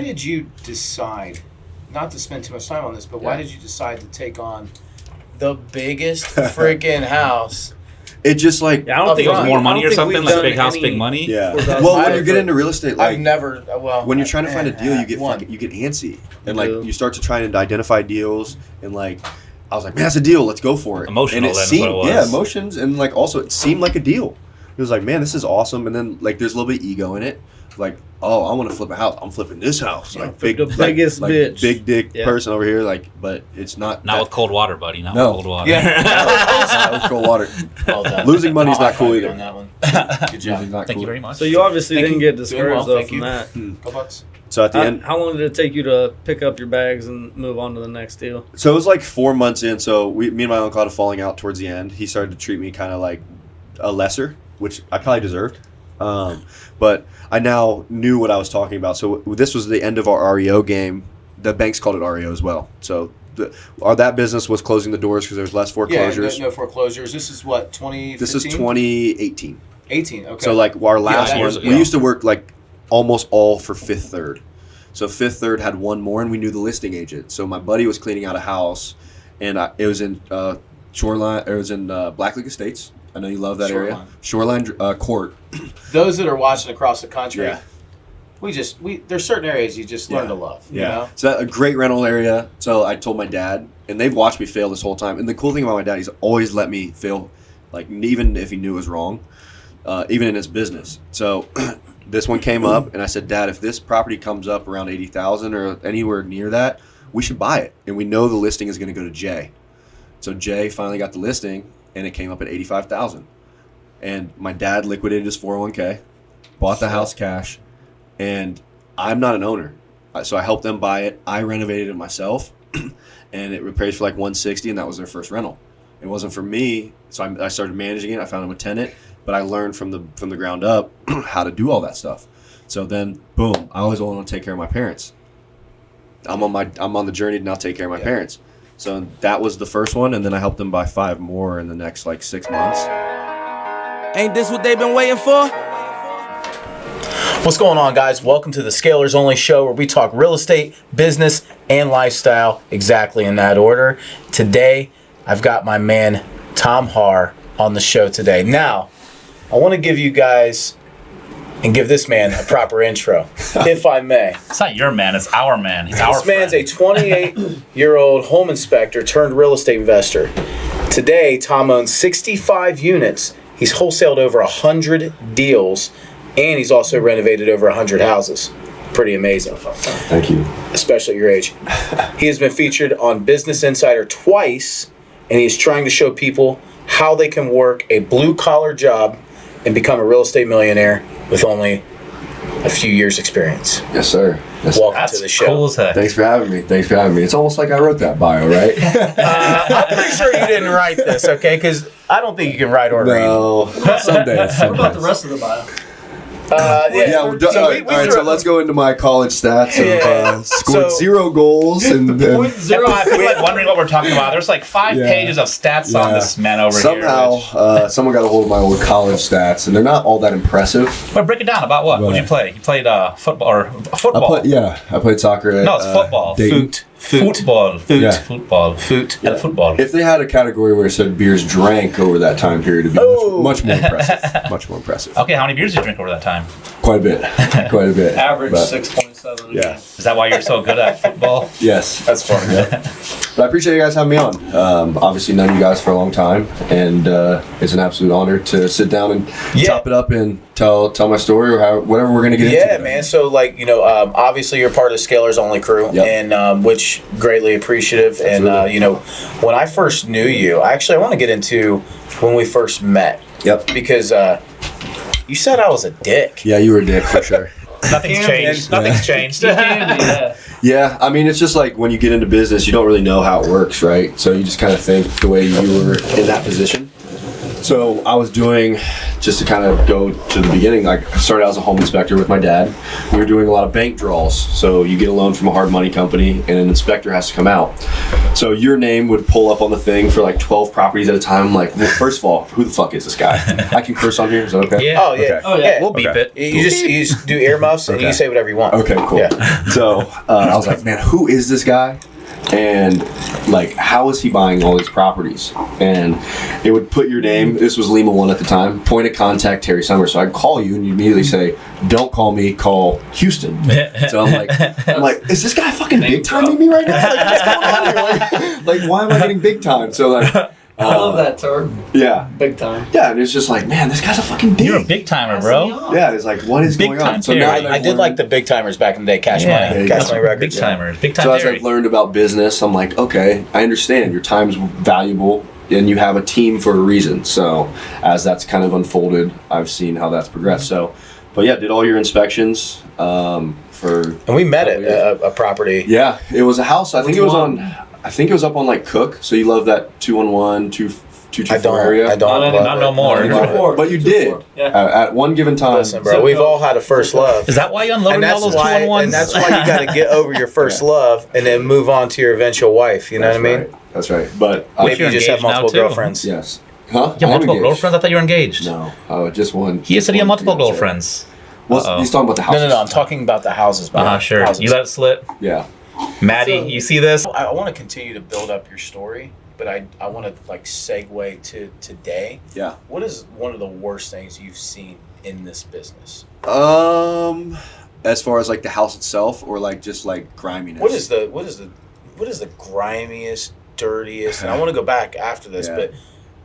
did you decide, not to spend too much time on this, but why did you decide to take on the biggest freaking house? It just like I don't think it was more money or something, like big house, big money. Yeah. Well, when you get into real estate, like I've never. When you're trying to find a deal, you get antsy, and like you start to try and identify deals, and like I was like, man, that's a deal. Let's go for it. Emotional. And That's what it was. Yeah, emotions, and like also it seemed like a deal. It was like, man, this is awesome, and then like there's a little bit of ego in it, like, oh, I want to flip a house. I'm flipping this house, like big, the biggest bitch, big dick person over here, like, but it's not. Not with cold water, buddy. Not with cold water. Yeah, not with cold water. Well done. Losing money's not cool either. On that one. Good job. Thank you very much. So you obviously didn't get discouraged though from that. So at the end, how long did it take you to pick up your bags and move on to the next deal? So it was like 4 months in. So me and my uncle had a falling out towards the end. He started to treat me kind of like a lesser, which I probably deserved. But I now knew what I was talking about. So this was the end of our REO game. The banks called it REO as well. So that business was closing the doors because there was less foreclosures. Yeah, no foreclosures. This is what, 2015? This is 2018. 18, okay. So like our last one, we used to work like almost all for Fifth Third. So Fifth Third had one more, and we knew the listing agent. So my buddy was cleaning out a house, and it was in Shoreline. It was in Black Lake Estates. I know you love that area. Shoreline Court. Those that are watching across the country, Yeah. there's certain areas you just learn to love. Yeah. You know? So that, a great rental area. So I told my dad, and they've watched me fail this whole time. And the cool thing about my dad, he's always let me fail, like even if he knew it was wrong, even in his business. So this one came up, and I said, Dad, if this property comes up around 80,000 or anywhere near that, we should buy it. And we know the listing is going to go to Jay. So Jay finally got the listing, and it came up at 85,000. And my dad liquidated his 401k, bought the house cash, and I'm not an owner. So I helped them buy it. I renovated it myself, and it repairs for like 160, and that was their first rental. It wasn't for me, so I started managing it. I found him a tenant, but I learned from the ground up how to do all that stuff. So then, boom, I always want to take care of my parents. I'm on the journey to now take care of my parents. So that was the first one, and then I helped them buy 5 more in the next like 6 months. Ain't this what they've been waiting for? What's going on, guys? Welcome to the Scalers Only Show, where we talk real estate, business, and lifestyle, exactly in that order. Today, I've got my man, Tom Harr, on the show today. Now, I want to give you guys and give this man a proper intro, if I may. It's not your man, it's our man. He's our This man's friend. a 28-year-old home inspector turned real estate investor. Today, Tom owns 65 units. He's wholesaled over 100 deals, and he's also renovated over 100 houses. Pretty amazing. Thank you. Especially at your age. He has been featured on Business Insider twice, and he's trying to show people how they can work a blue-collar job and become a real estate millionaire with only a few years' experience. Yes, sir. Welcome to the show. Cool as heck. Thanks for having me. It's almost like I wrote that bio, right? I'm pretty sure you didn't write this, okay? Because I don't think you can write or read. No. Some days. What about the rest of the bio? So let's go into my college stats. Scored 0 goals and then I feel like wondering what we're talking about. There's like 5 pages of stats on this man over here. Somehow, someone got a hold of my old college stats, and they're not all that impressive. But break it down. About what? What did you play? You played football or football? I played soccer at No, it's football. Dayton. Football. Football. Yeah. Football. If they had a category where it said beers drank over that time period, it'd be much more impressive. Much more impressive. Okay, how many beers did you drink over that time? Quite a bit. Average But- 6.7. Yeah. Is that why you're so good at football? Yes. That's funny. But I appreciate you guys having me on. Obviously, known you guys for a long time, and it's an absolute honor to sit down and chop it up and tell my story or whatever we're going to get into. Yeah, man. So, obviously you're part of the Scalers Only crew, and which greatly appreciative. Absolutely. And, when I first knew you, I want to get into when we first met. Yep. Because you said I was a dick. Yeah, you were a dick for sure. Nothing's changed. Nothing's changed. Yeah, I mean, it's just like when you get into business, you don't really know how it works, right? So you just kind of think the way you were in that position. So I was doing, just to kind of go to the beginning, I started out as a home inspector with my dad. We were doing a lot of bank draws. So you get a loan from a hard money company and an inspector has to come out. So your name would pull up on the thing for like 12 properties at a time. I'm like, well, first of all, who the fuck is this guy? I can curse on here, is that okay? Yeah. Oh, yeah. Okay. Oh yeah, we'll Okay. beep it. You just do earmuffs and you say whatever you want. Okay, cool. Yeah. So I was like, man, who is this guy? And like, how is he buying all these properties? And it would put your name, this was Lima 1 at the time, point of contact Terry Summer. So I'd call you and you immediately say, don't call me, call Houston. So I'm like, is this guy fucking big timing me right now? Like, what's going on here? Like, why am I getting big time? So like, I love that term. yeah. Big time. Yeah, and it's just like, man, this guy's a fucking dick. You're a big timer, bro. Yeah, it's like, what is Big going time on? So Terry. now that I I've did learned- like the big timers back in the day, Cash Yeah. Money, Yeah, Cash Money Big Records. timers. Big time So as Terry. I've learned about business, I'm like, okay, I understand your time's valuable and you have a team for a reason. So as that's kind of unfolded, I've seen how that's progressed. So, but yeah, did all your inspections for. And we met couple at years. a property. Yeah, it was a house. I think Which it was one? I think it was up on like Cook. So you love that 211, 224 I area. don't Not love no it. more. I don't love it. 224. But you did. Yeah. At one given time. Listen, bro, we've all had a first love. Is that why you unloaded And all that's those why, 211s? and that's why you got to get over your first love and then move on to your eventual wife. You know That's what I mean? right. That's right. But Maybe You're you just have engaged now, multiple too. girlfriends. yes. Huh? You I have am multiple engaged. girlfriends? I thought you were engaged. No, just one. He said he had One multiple fiance. girlfriends. Well, Uh-oh. he's talking about the house. No. I'm talking about the houses, bro. Sure. Houses. You let it slip. Yeah. Maddie, So- you see this? I want to continue to build up your story, but I want to like segue to today. Yeah. What is one of the worst things you've seen in this business? As far as like the house itself, or like just like griminess. What is the grimiest, dirtiest? And I want to go back after this, Yeah. but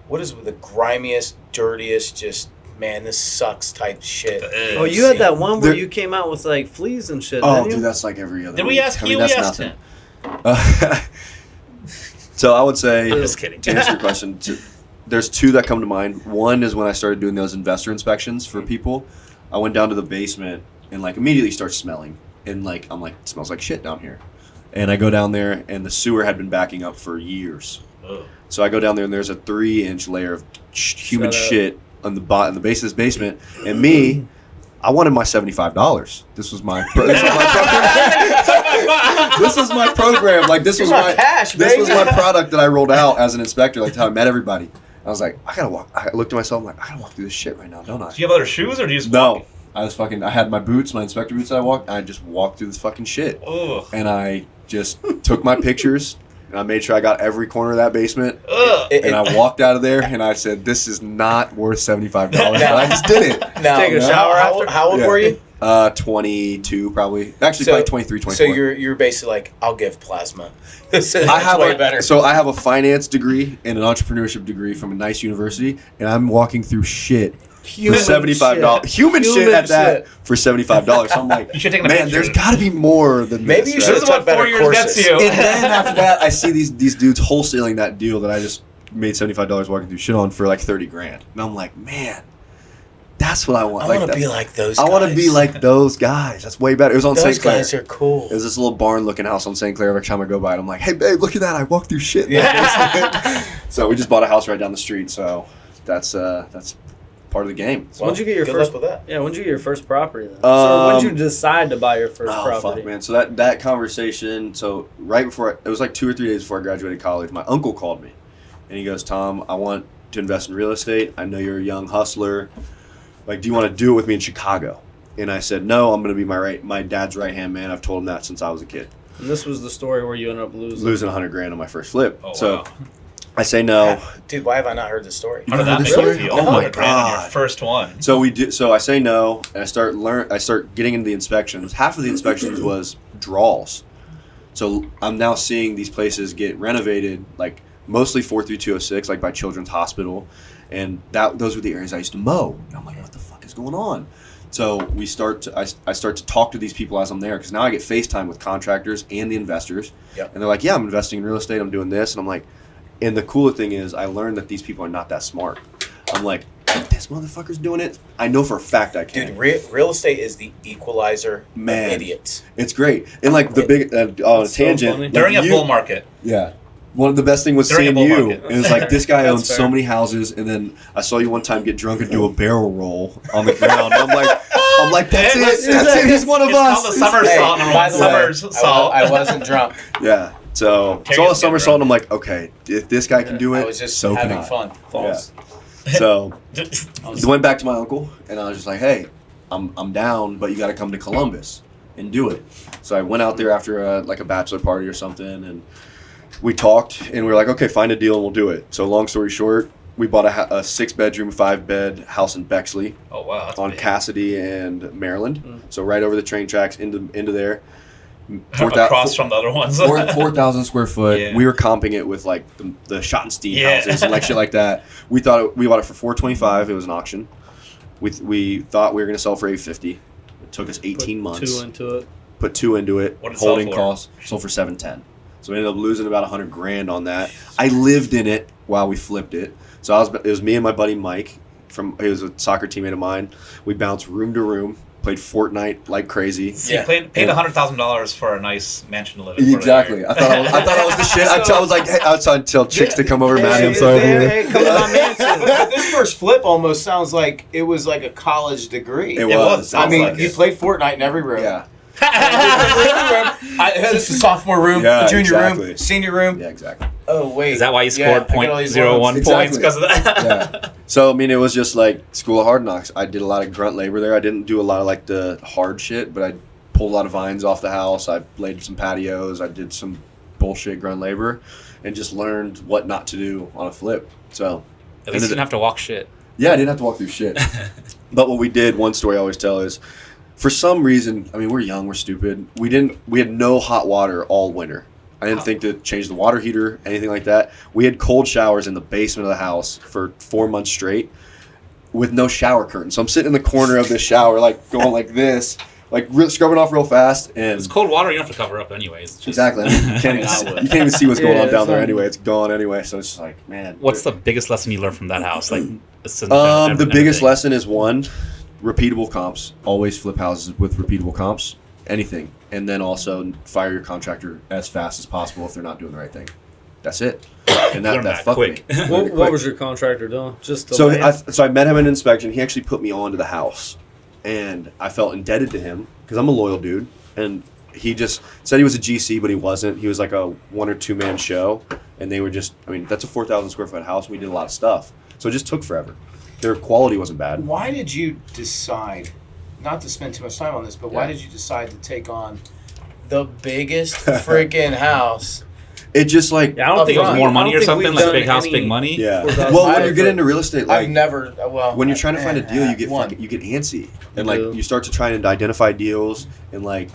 what is the grimiest, dirtiest, just man, this sucks type shit? Oh, you had that one where There- you came out with like fleas and shit. Oh, didn't you? dude, that's like every other. Did we week. ask I mean, you? that's We asked nothing. him. So I would say, I'm just kidding. to answer your question, there's two that come to mind. One is when I started doing those investor inspections for people. I went down to the basement and like immediately starts smelling, and like I'm like, it smells like shit down here. And I go down there, and the sewer had been backing up for years. Ugh. So I go down there, and there's a 3-inch layer of human Shut up. shit on the bottom, the base of this basement. And me, I wanted my $75. This was my program. This was my program. Like this was Here's my my cash, this was baby. my product that I rolled out as an inspector. Like how I met everybody. I was like, I gotta walk. I looked at myself. I'm like, I gotta walk through this shit right now, don't I? Do you have other shoes, or do you just No. walk? I had my boots, my inspector boots that I walked. I just walked through this fucking shit. Ugh. And I just took my pictures. And I made sure I got every corner of that basement. Ugh. And I walked out of there and I said, this is not worth $75. But I just did it. Now, Take a shower after? how old Yeah. were you? 22 probably. Actually, probably 23, 24. So you're basically like, I'll give plasma. That's I have way better. So I have a finance degree and an entrepreneurship degree from a nice university, and I'm walking through shit Human for $75. shit. Human shit Human at that shit. for $75. So I'm like, You should take a man, picture. there's got to be more than Maybe this. you right? should This is took what better 4 years courses. gets you. And then after that, I see these dudes wholesaling that deal that I just made $75 walking through shit on for like $30,000, and I'm like, man, that's what I want. I Like want to that- be like those I guys. want to be like those guys. That's way better. It was on those St. Clair. guys are cool. It was this little barn-looking house on St. Clair. Every time I go by it, I'm like, "Hey, babe, look at that! I walked through shit." in that basement." So we just bought a house right down the street. So that's part of the game. So when'd you get your Good first? luck with that. Yeah, when'd you get your first property then? So when'd you Um, decide to buy your first Oh property? fuck, man! So that conversation. So right before it was like 2 or 3 days before I graduated college, my uncle called me, and he goes, "Tom, I want to invest in real estate. I know you're a young hustler. Like, do you want to do it with me in Chicago?" And I said, "No, I'm going to be my dad's right hand man. I've told him that since I was a kid." And this was the story where you ended up losing. Losing $100,000 on my first flip. Oh, So wow. I say no. Dude, why have I not heard this story? How did never that heard make this you story? feel? Oh my 100 grand on your God. first one. So we do. So I say no, and I start getting into the inspections. Half of the inspections was draws. So I'm now seeing these places get renovated, like mostly 43206, like by Children's Hospital, and those were the areas I used to mow. And I'm like, what the fuck is going on? So I start to talk to these people as I'm there, because now I get FaceTime with contractors and the investors, Yep. and they're like, yeah, I'm investing in real estate. I'm doing this, and I'm like, and the cooler thing is, I learned that these people are not that smart. I'm like, this motherfucker's doing it. I know for a fact I can. Dude, real estate is the equalizer Man. of idiots. It's great. And like the big on a That's so tangent, funny. like During a you- bull market. Yeah. one of the best thing was During a seeing bull you. market. It was like, this guy That's owns so fair. many houses, and then I saw you one time get drunk and do a barrel roll on the ground. I'm like, that's it. He's one of It's us. called the somersault. Hey, by the way, Somersault. I wasn't drunk. Yeah. So Terry's saw a good, somersault, and bro. I'm like, okay, if this guy can do it, I was just so can having I. fun. False. So went back to my uncle, and I was just like, hey, I'm down, but you got to come to Columbus and do it. So I went out there after a bachelor party or something, and we talked, and we were like, okay, find a deal and we'll do it. So long story short, we bought a 6-bedroom, 5-bed house in Bexley Oh wow. That's on big. Cassidy and Maryland. So right over the train tracks into there. Across from the other ones. 4,000 square foot. Yeah. We were comping it with like the Schottenstein Yeah. houses and like shit like that. We bought it for $425. It was an auction. We thought we were gonna sell for $850. It took us 18 months. 2 into it. Put 2 into it. What did it sell Holding for? costs sold for $710. So we ended up losing about $100,000 on that. I lived in it while we flipped it. So it was me and my buddy Mike. He was a soccer teammate of mine. We bounced room to room. Played Fortnite like crazy. So Yeah. you paid $100,000 for a nice mansion to live in. Exactly. I thought I was the shit. I was like, hey, I was trying to tell chicks to come over, Maddie. I'm sorry. Hey, come to my mansion. But this first flip almost sounds like it was like a college degree. It was. was. I mean, like you it. played Fortnite in every room. Yeah. This is sophomore room, Yeah, junior exactly. room, senior room. Yeah, exactly. Oh wait, Is that why you Yeah, scored I get all these .01 loans. points Exactly. because of that? Yeah. So I mean, it was just like school of hard knocks. I did a lot of grunt labor there. I didn't do a lot of like the hard shit, but I pulled a lot of vines off the house. I laid some patios. I did some bullshit grunt labor, and just learned what not to do on a flip. So At least you didn't have to walk shit. yeah, I didn't have to walk through shit. But what we did, one story I always tell is, for some reason, I mean, we're young, we're stupid. We had no hot water all winter. I didn't think to change the water heater, anything like that. We had cold showers in the basement of the house for 4 months straight with no shower curtain. So I'm sitting in the corner of this shower, like going like this, like scrubbing off real fast. And It's cold water. You don't have to cover up anyways. It's just, exactly. I mean, you, can't I even, would. you can't even see what's going Yeah, on down it's there not- anyway. It's gone anyway. So it's just like, man. What's the biggest lesson you learned from that house? Like, The biggest lesson is one, repeatable comps. Always flip houses with repeatable comps. Anything. And then also fire your contractor as fast as possible if they're not doing the right thing. That's it. And Learn that that fucked quick. me. What was your contractor doing? Just the So land? I met him in inspection. He actually put me onto the house. And I felt indebted to him because I'm a loyal dude. And he just said he was a GC, but he wasn't. He was like a 1 or 2 man show. And they were just, I mean, that's a 4,000 square foot house. And we did a lot of stuff. So it just took forever. Their quality wasn't bad. Why did you decide, not to spend too much time on this, but why Yeah. did you decide to take on the biggest freaking house? It just like, Yeah, I don't think Upfront. more I money don't or think something? we've Like done big house, any- big money? yeah. 4,000 Well, when I've- you get into real estate, like I've never, well, when you're trying to find a deal, you get one. you get antsy, and You like do. you start to try and identify deals, and like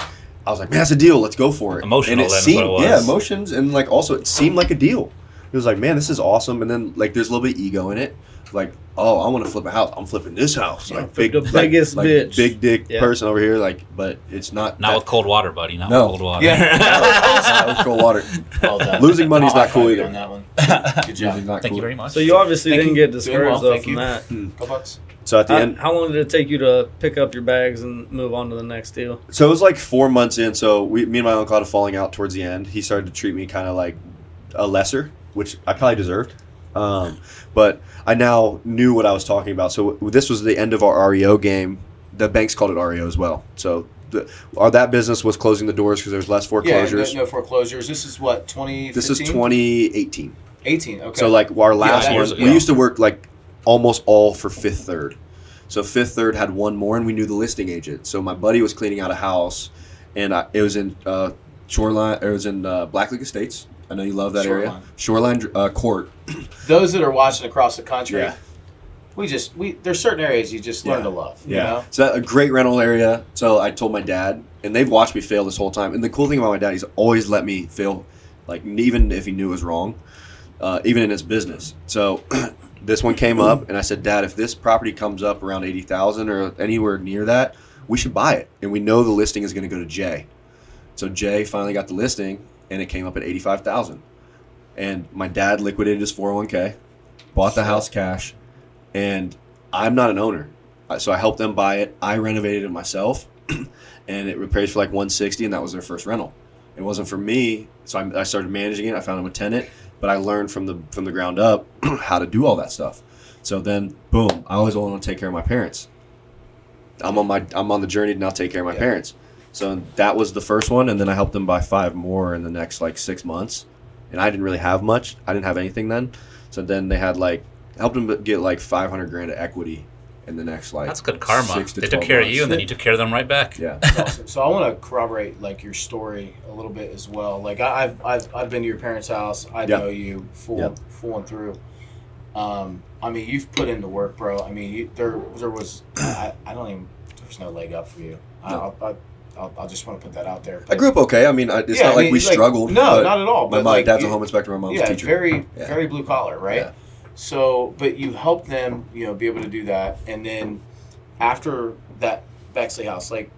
I was like, man, that's a deal. Let's go for it. Emotional and it then is seemed, what it yeah, was. emotions, and like also it seemed like a deal. It was like, man, this is awesome, and then like there's a little bit of ego in it, like, oh, I want to flip a house. I'm flipping this house, Yeah, like flip big, the biggest like, bitch. big dick Yeah. person over here, like, but it's not. Not with cold water, buddy. Not No. with cold water. Yeah. That was cold water. Well done. Losing money's I'll not cool high-five you either. on that one. Good job. Losing's not Thank cool. you very much. So you obviously Thank didn't you. get Doing well, discouraged though thank from you. that. Go Bucks. So at the end, How long did it take you to pick up your bags and move on to the next deal? so it was like 4 months in. So me and my uncle had a falling out towards the end. He started to treat me kind of like a lesser, which I probably deserved. But I now knew what I was talking about. So this was the end of our REO game. The banks called it REO as well. So that business was closing the doors because there's less foreclosures. Yeah, no foreclosures. This is what, 2015? This is 2018. 18, okay. So like our last that one, was- we used to work like almost all for Fifth Third. So Fifth Third had one more, and we knew the listing agent. So my buddy was cleaning out a house, and it was in Shoreline. It was in Black Lake Estates. I know you love that area. Shoreline Court. Those that are watching across the country, Yeah. there's certain areas you just learn Yeah. to love. You know? So a great rental area. So I told my dad, and they've watched me fail this whole time. And the cool thing about my dad, he's always let me fail, like even if he knew it was wrong, even in his business. So this one came up, and I said, Dad, if this property comes up around 80,000 or anywhere near that, we should buy it. And we know the listing is going to go to Jay. So Jay finally got the listing, and it came up at 85,000. And my dad liquidated his 401k, bought the house cash, and I'm not an owner. So I helped them buy it. I renovated it myself, and it repairs for like 160, and that was their first rental. It wasn't for me, so I started managing it. I found him a tenant. but I learned from the ground up how to do all that stuff. So then, boom, I always want to take care of my parents. I'm on the journey to now take care of my parents. So that was the first one, and then I helped them buy 5 more in the next like 6 months. And I didn't really have much. I didn't have anything then. So then they had like helped them get like $500,000 of equity in the next like That's good karma. 6 to They 12 took care of months. you, and then you took care of them right back. Yeah. Awesome. So I want to corroborate like your story a little bit as well. Like I've been to your parents' house. I know you full and through. I mean, you've put in the work, bro. I mean, there was I don't even there's no leg up for you. No. I'll just want to put that out there. I grew up okay. I mean, it's not like we struggled. No, not at all. But my like, dad's a home inspector. My mom's a teacher. Very blue collar, right? Yeah. So, but you helped them, be able to do that, and then after that Bexley house, like,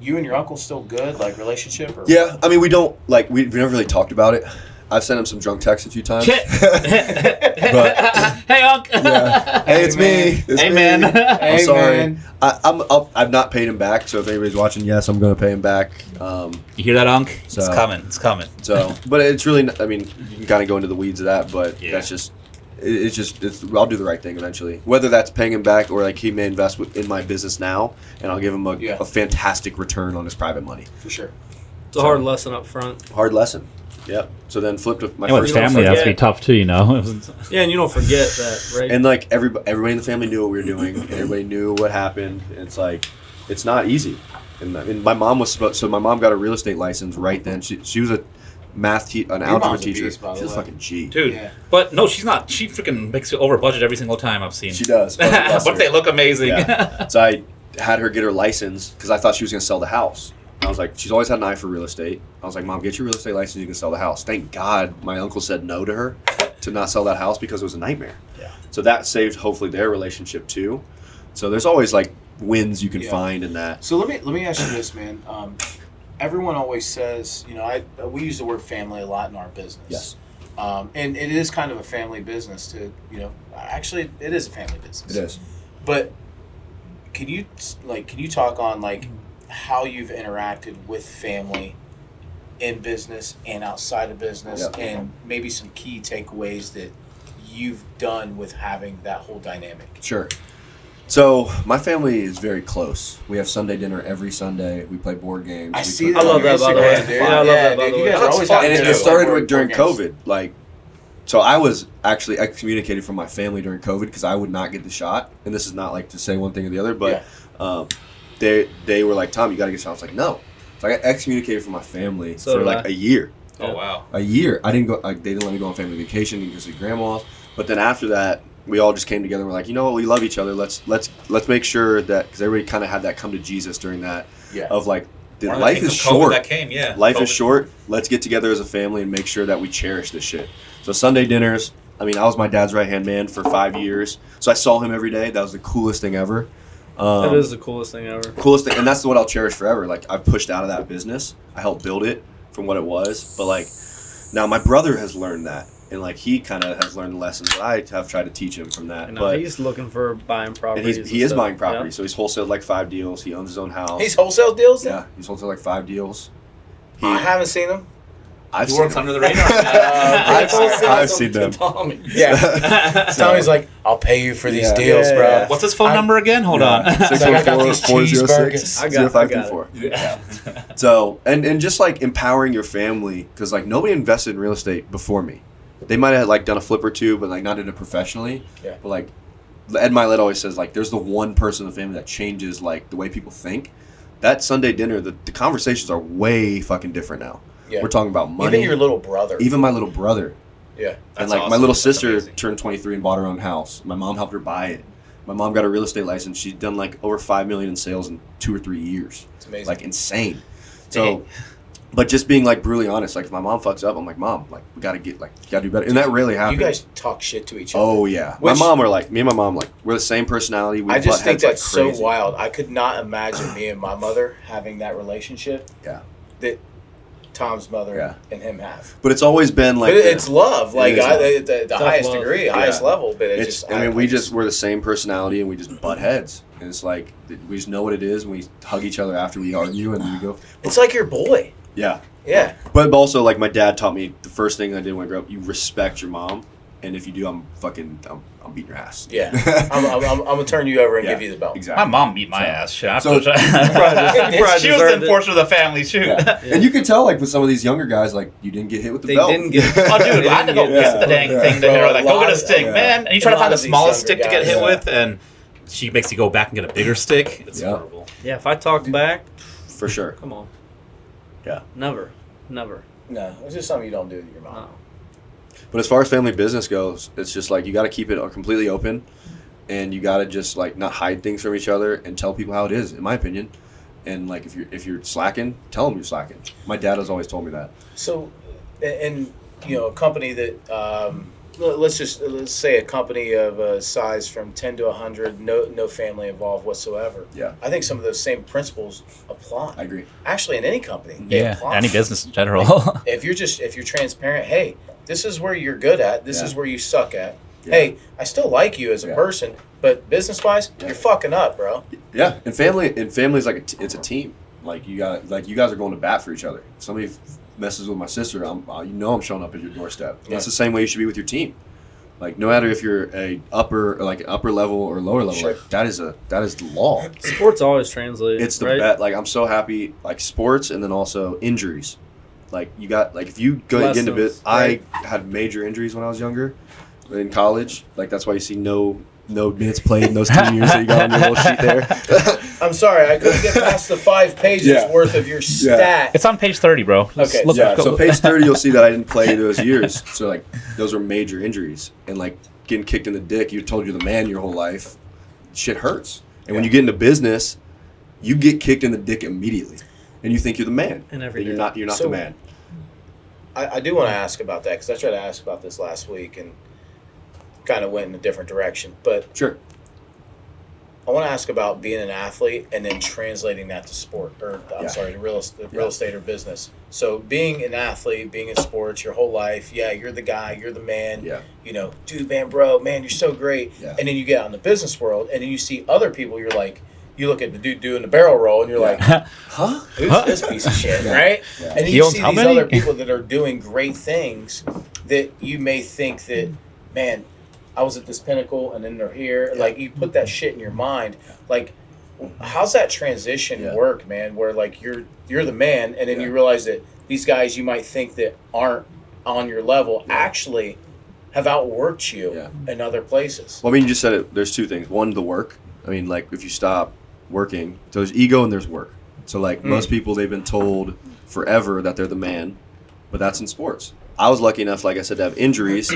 you and your uncle still good, like relationship? Or Yeah, I mean, we don't like we never really talked about it. I've sent him some drunk texts a few times. But, hey, Unc. Yeah. Hey, it's me. It's hey, me. man. I'm sorry. I've not paid him back. So if anybody's watching, yes, I'm going to pay him back. You hear that, Unc? So, it's coming. It's coming. So, but it's really. I mean, you can kind of go into the weeds of that, but that's just. I'll do the right thing eventually. Whether that's paying him back or like he may invest in my business now, and I'll give him a fantastic return on his private money. For sure. It's a hard lesson up front. Hard lesson. Yep. So then flipped with my first family. That's be tough too, Yeah, and you don't forget that, right? And like everybody in the family knew what we were doing, and everybody knew what happened. And it's like it's not easy. And I mean, my mom my mom got a real estate license right then. She was an algebra teacher. She's a fucking G, dude. Yeah. But no, she's not. She freaking makes it over budget every single time I've seen. She does, but they look amazing. Yeah. So I had her get her license because I thought she was going to sell the house. I was like, she's always had an eye for real estate. I was like, Mom, get your real estate license, you can sell the house. Thank God my uncle said no to her to not sell that house because it was a nightmare. Yeah. So that saved hopefully their relationship too. So there's always like wins you can find in that. So let me ask you this, man. Everyone always says, we use the word family a lot in our business. Yes. And it is kind of a family business actually it is a family business. It is. But can you talk on like how you've interacted with family in business and outside of business, and maybe some key takeaways that you've done with having that whole dynamic? Sure. So my family is very close. We have Sunday dinner every Sunday. We play board games. I see that. I love that, by the way. Yeah, I love that, by the way. You guys are always and it started during COVID. Like, so I was actually excommunicated from my family during COVID because I would not get the shot. And this is not like to say one thing or the other, but they were like, Tom, you got to get shot. I was like, no. So I got excommunicated from my family for like a year. Oh, wow. A year. I didn't go. Like, they didn't let me go on family vacation and go see grandma's. But then after that, we all just came together and we're like, you know what, we love each other. Let's make sure that, because everybody kind of had that come to Jesus during that of like, life is short. Life is short. Let's get together as a family and make sure that we cherish this shit. So Sunday dinners. I mean, I was my dad's right-hand man for 5 years. So I saw him every day. That was the coolest thing ever. That is the coolest thing ever. Coolest thing, and that's what I'll cherish forever. Like, I've pushed out of that business. I helped build it from what it was. But like, now my brother has learned that, and like he kind of has learned the lessons that I have tried to teach him from that. But he's looking for buying properties. And he is buying property, so he's wholesaled like 5 deals. He owns his own house. He's wholesale deals. Then? Yeah, he's wholesaled like 5 deals. I haven't seen him. He works under the radar. I've seen them. Tommy. Yeah. Tommy's like, I'll pay you for these deals, bro. Yeah. What's his phone number again? Hold on. 614-406-0524. Yeah. So, and just like empowering your family, because like nobody invested in real estate before me. They might have like done a flip or two, but like not did it professionally. Yeah. But like Ed Milet always says, like there's the one person in the family that changes like the way people think. That Sunday dinner, the conversations are way fucking different now. Yeah. We're talking about money. Even your little brother. Even my little brother. Yeah. And like my little sister turned 23 and bought her own house. My mom helped her buy it. My mom got a real estate license. She's done like over $5 million in sales in 2 or 3 years. It's amazing. Like insane. So, but just being like brutally honest, like if my mom fucks up, I'm like, Mom, like we gotta do better. And that really happens. You guys talk shit to each other. Oh yeah. Me and my mom, like we're the same personality. I just think that's so wild. I could not imagine me and my mother having that relationship. Yeah. That Tom's mother and him have. But it's always been like it's love, like the highest love. degree, highest level. But we're the same personality, and we just butt heads, and it's like we just know what it is, and we hug each other after we argue, and then we go. It's like your boy. Yeah. Yeah. But also, like, my dad taught me the first thing I did when I grew up, you respect your mom. And if you do, I'm beating your ass. Yeah. I'm going to turn you over and Yeah, give you the belt. exactly. My mom beat my ass. Shit. So- she was the deserved it. enforcer of the family, too. Yeah. And you can tell, like, with some of these younger guys, like, you didn't get hit with the They belt. didn't get. Oh, dude, I had to go get the dang thing to Bro, her. Like, a go lot get a of- stick, yeah. man. And you try A to lot find the of these smallest younger stick to get guys, hit yeah. with, and she makes you go back and get a bigger stick. It's Yeah. horrible. Yeah, if I talk back, For sure. come on. Yeah. Never. No, it's just something you don't do to your mom. No. But as far as family business goes, it's just like you got to keep it completely open, and you got to just like not hide things from each other and tell people how it is. In my opinion, and like if you're slacking, tell them you're slacking. My dad has always told me that. So, and a company that let's say a company of a size from 10 to 100, no family involved whatsoever. Yeah. I think some of those same principles apply. I agree. Actually, in any company, they Yeah, apply. any business in general. If you're transparent, hey, this is where you're good at. This Yeah. is where you suck at. Yeah. Hey, I still like you as a Yeah. person, but business wise, Yeah. you're fucking up, bro. Yeah, and family's like it's a team. Like you guys are going to bat for each other. If somebody messes with my sister, I'm showing up at your doorstep. And that's the same way you should be with your team. Like no matter if you're upper level or lower level, Sure. like that is the law. Sports always translate. It's the right? bet. Like I'm so happy. Like sports, and then also injuries. Like you got like if you get into Lessons, I had major injuries when I was younger, in college. Like that's why you see no minutes played in those 2 years that you got on your little sheet there. I'm sorry, I couldn't get past the 5 pages Yeah. worth of your stat. It's on page 30, bro. Okay, Yeah, so page 30, you'll see that I didn't play those years. So, like, those were major injuries. And, like, getting kicked in the dick, you told you're the man your whole life, shit hurts. And when you get into business, you get kicked in the dick immediately. And you think you're the man. And every you're day. not So- the man. I do want to ask about that because I tried to ask about this last week and kind of went in a different direction. But Sure. I want to ask about being an athlete and then translating that to sport, or to real estate or business. So being an athlete, being in sports your whole life, yeah, you're the guy, you're the man. Yeah. Dude, man, bro, man, you're so great. Yeah. And then you get out in the business world, and then you see other people. You're like, you look at the dude doing the barrel roll, and you're like, Huh? who's this piece of shit, Yeah. right? Yeah. And then He you owns see how these many? other people that are doing great things that you may think that, man, I was at this pinnacle, and then they're here. Yeah. Like, you put that shit in your mind. Like, how's that transition Yeah. work, man? Where, like, you're the man, and then Yeah. you realize that these guys you might think that aren't on your level actually have outworked you Yeah. in other places. Well, I mean, you just said it. There's two things. One, the work. I mean, like, if you stop working, so there's ego and there's work. So, like, most people, they've been told forever that they're the man, but that's in sports. I was lucky enough, like I said, to have injuries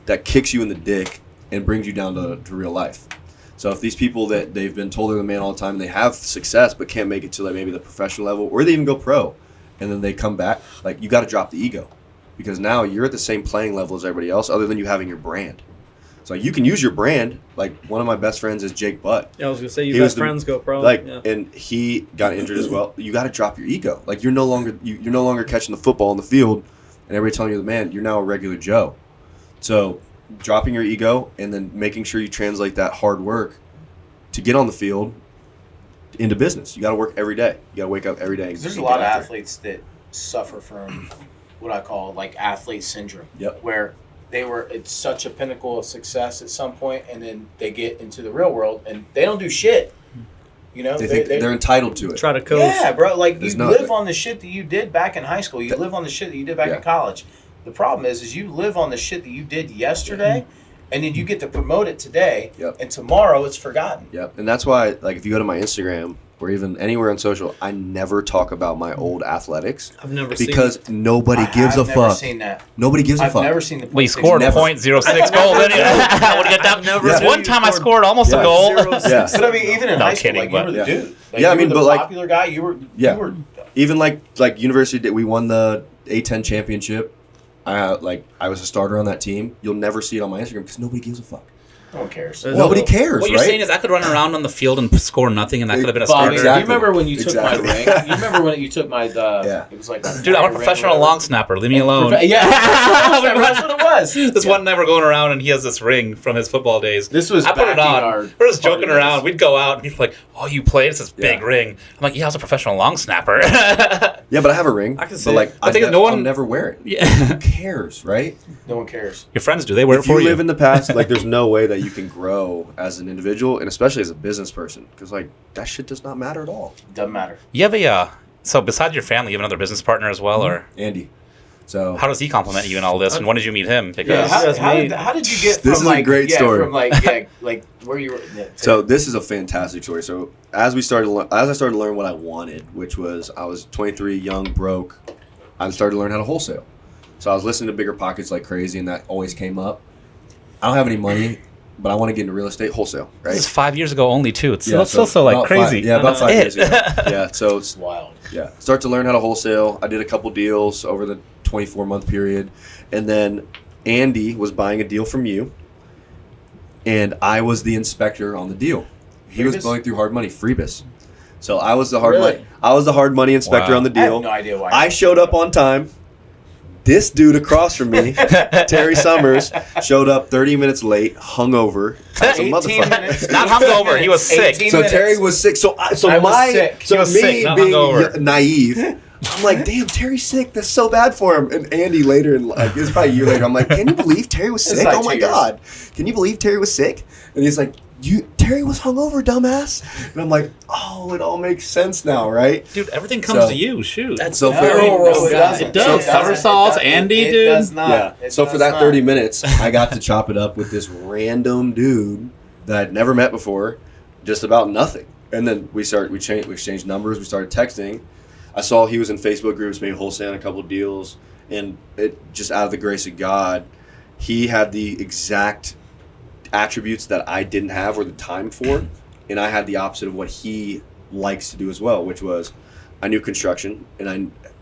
that kicks you in the dick and brings you down to real life. So if these people that they've been told they're the man all the time, and they have success but can't make it to like maybe the professional level, or they even go pro, and then they come back, like you got to drop the ego, because now you're at the same playing level as everybody else, other than you having your brand. So you can use your brand. Like one of my best friends is Jake Butt. Yeah, I was gonna say He you've was had the- friends go pro. Like, yeah. and he got injured as well. You got to drop your ego. Like you're no longer catching the football in the field, and everybody telling you the man. You're now a regular Joe. So dropping your ego and then making sure you translate that hard work to get on the field into business. You got to work every day. You got to wake up every day. There's a and lot get of out there. athletes that suffer from what I call like athlete syndrome. Yep. Where they were at such a pinnacle of success at some point, and then they get into the real world and they don't do shit. You know, They think they're entitled to it. Try to coach. yeah, bro. Like There's you no- live on the shit that you did back in high school. You live on the shit that you did back Yeah. in college. The problem is you live on the shit that you did yesterday, and then you get to promote it today, Yep. and tomorrow it's forgotten. Yep. And that's why, like, if you go to my Instagram or even anywhere on social, I never talk about my old athletics I've never seen because nobody gives a I've never fuck. seen that. Nobody gives a I've fuck. never seen the. We PlayStation. scored Never. .06 goals. Would get that? Never Yeah. knew One you time I scored scored almost Yeah. a goal. 0-6. Yeah. But I mean, even in No high school, kidding, like, you were but- the Yeah. dude. Like, Yeah, I you mean, were but, the like- popular guy. You were. Yeah. You were. Even like university, we won the A10 championship. I was a starter on that team. You'll never see it on my Instagram because nobody gives a fuck. No one cares. Nobody cares, What you're right? saying is I could run around on the field and score nothing, and that could have been a Bobby, starter. do you Exactly. remember when you took Exactly. my ring? You remember when you took my? Yeah. It was like. Dude, I'm a professional long snapper. Leave me alone. Yeah, that's what it was. This one night we're going around and he has this ring from his football days. This was I put back it in on. our We're just joking party around. days. We'd go out and people like, "Oh, you played? It's this big Yeah. ring." I'm like, "Yeah, I was a professional long snapper." Yeah, but I have a ring. I can see but it. like, I think no one- I'll never wear it. Yeah. Who cares, right? No one cares. Your friends do. They wear it If you for you. live in the past, like, there's no way that you can grow as an individual, and especially as a business person, because like that shit does not matter at all. Doesn't matter. You have a so besides your family, you have another business partner as well, or Andy. So how does he compliment you in all this? And when did you meet him? Because Yeah. That's How me. did you get from This is a like great story. from like like where you were? Yeah, So this is a fantastic story. So as I started to learn what I wanted, which was I was 23, young, broke, I started to learn how to wholesale. So I was listening to Bigger Pockets like crazy, and that always came up. I don't have any money, but I want to get into real estate wholesale, right? this is 5 years ago only too. It's Yeah, still so like about crazy. about 5 It. years ago. Yeah, so it's wild. yeah. Start to learn how to wholesale. I did a couple deals over the 24-month period, and then Andy was buying a deal from you, and I was the inspector on the deal. He was Freebus? going through hard money, Freebus. So I was the hard Really? money. I was the hard money inspector Wow. on the I have deal. no idea why. I showed up on time. This dude across from me, Terry Summers, showed up 30 minutes late, hungover, as a 18 motherfucker. minutes. Not hungover, he was sick. 18 So minutes. Terry was sick. So I was sick. So He was me sick, not being hungover. naive, I'm like, damn, Terry's sick. That's so bad for him. And Andy later, and like it's probably a year later, I'm like, can you believe Terry was It's sick? like Oh my 2 years. god, can you believe Terry was sick? And he's like, Terry was hungover, dumbass. And I'm like, oh, it all makes sense now, right? Dude, everything comes So- to you. Shoot. So No, very, no, it doesn't. It does. So- Somersaults, it doesn't. Andy, It dude. does not. yeah. It So for does that not. 30 minutes, I got to chop it up with this random dude that I'd never met before, just about nothing. And then we exchanged numbers. We started texting. I saw he was in Facebook groups, maybe wholesaling a couple deals, and it just out of the grace of God, he had the exact attributes that I didn't have or the time for, and I had the opposite of what he likes to do as well, which was I knew construction and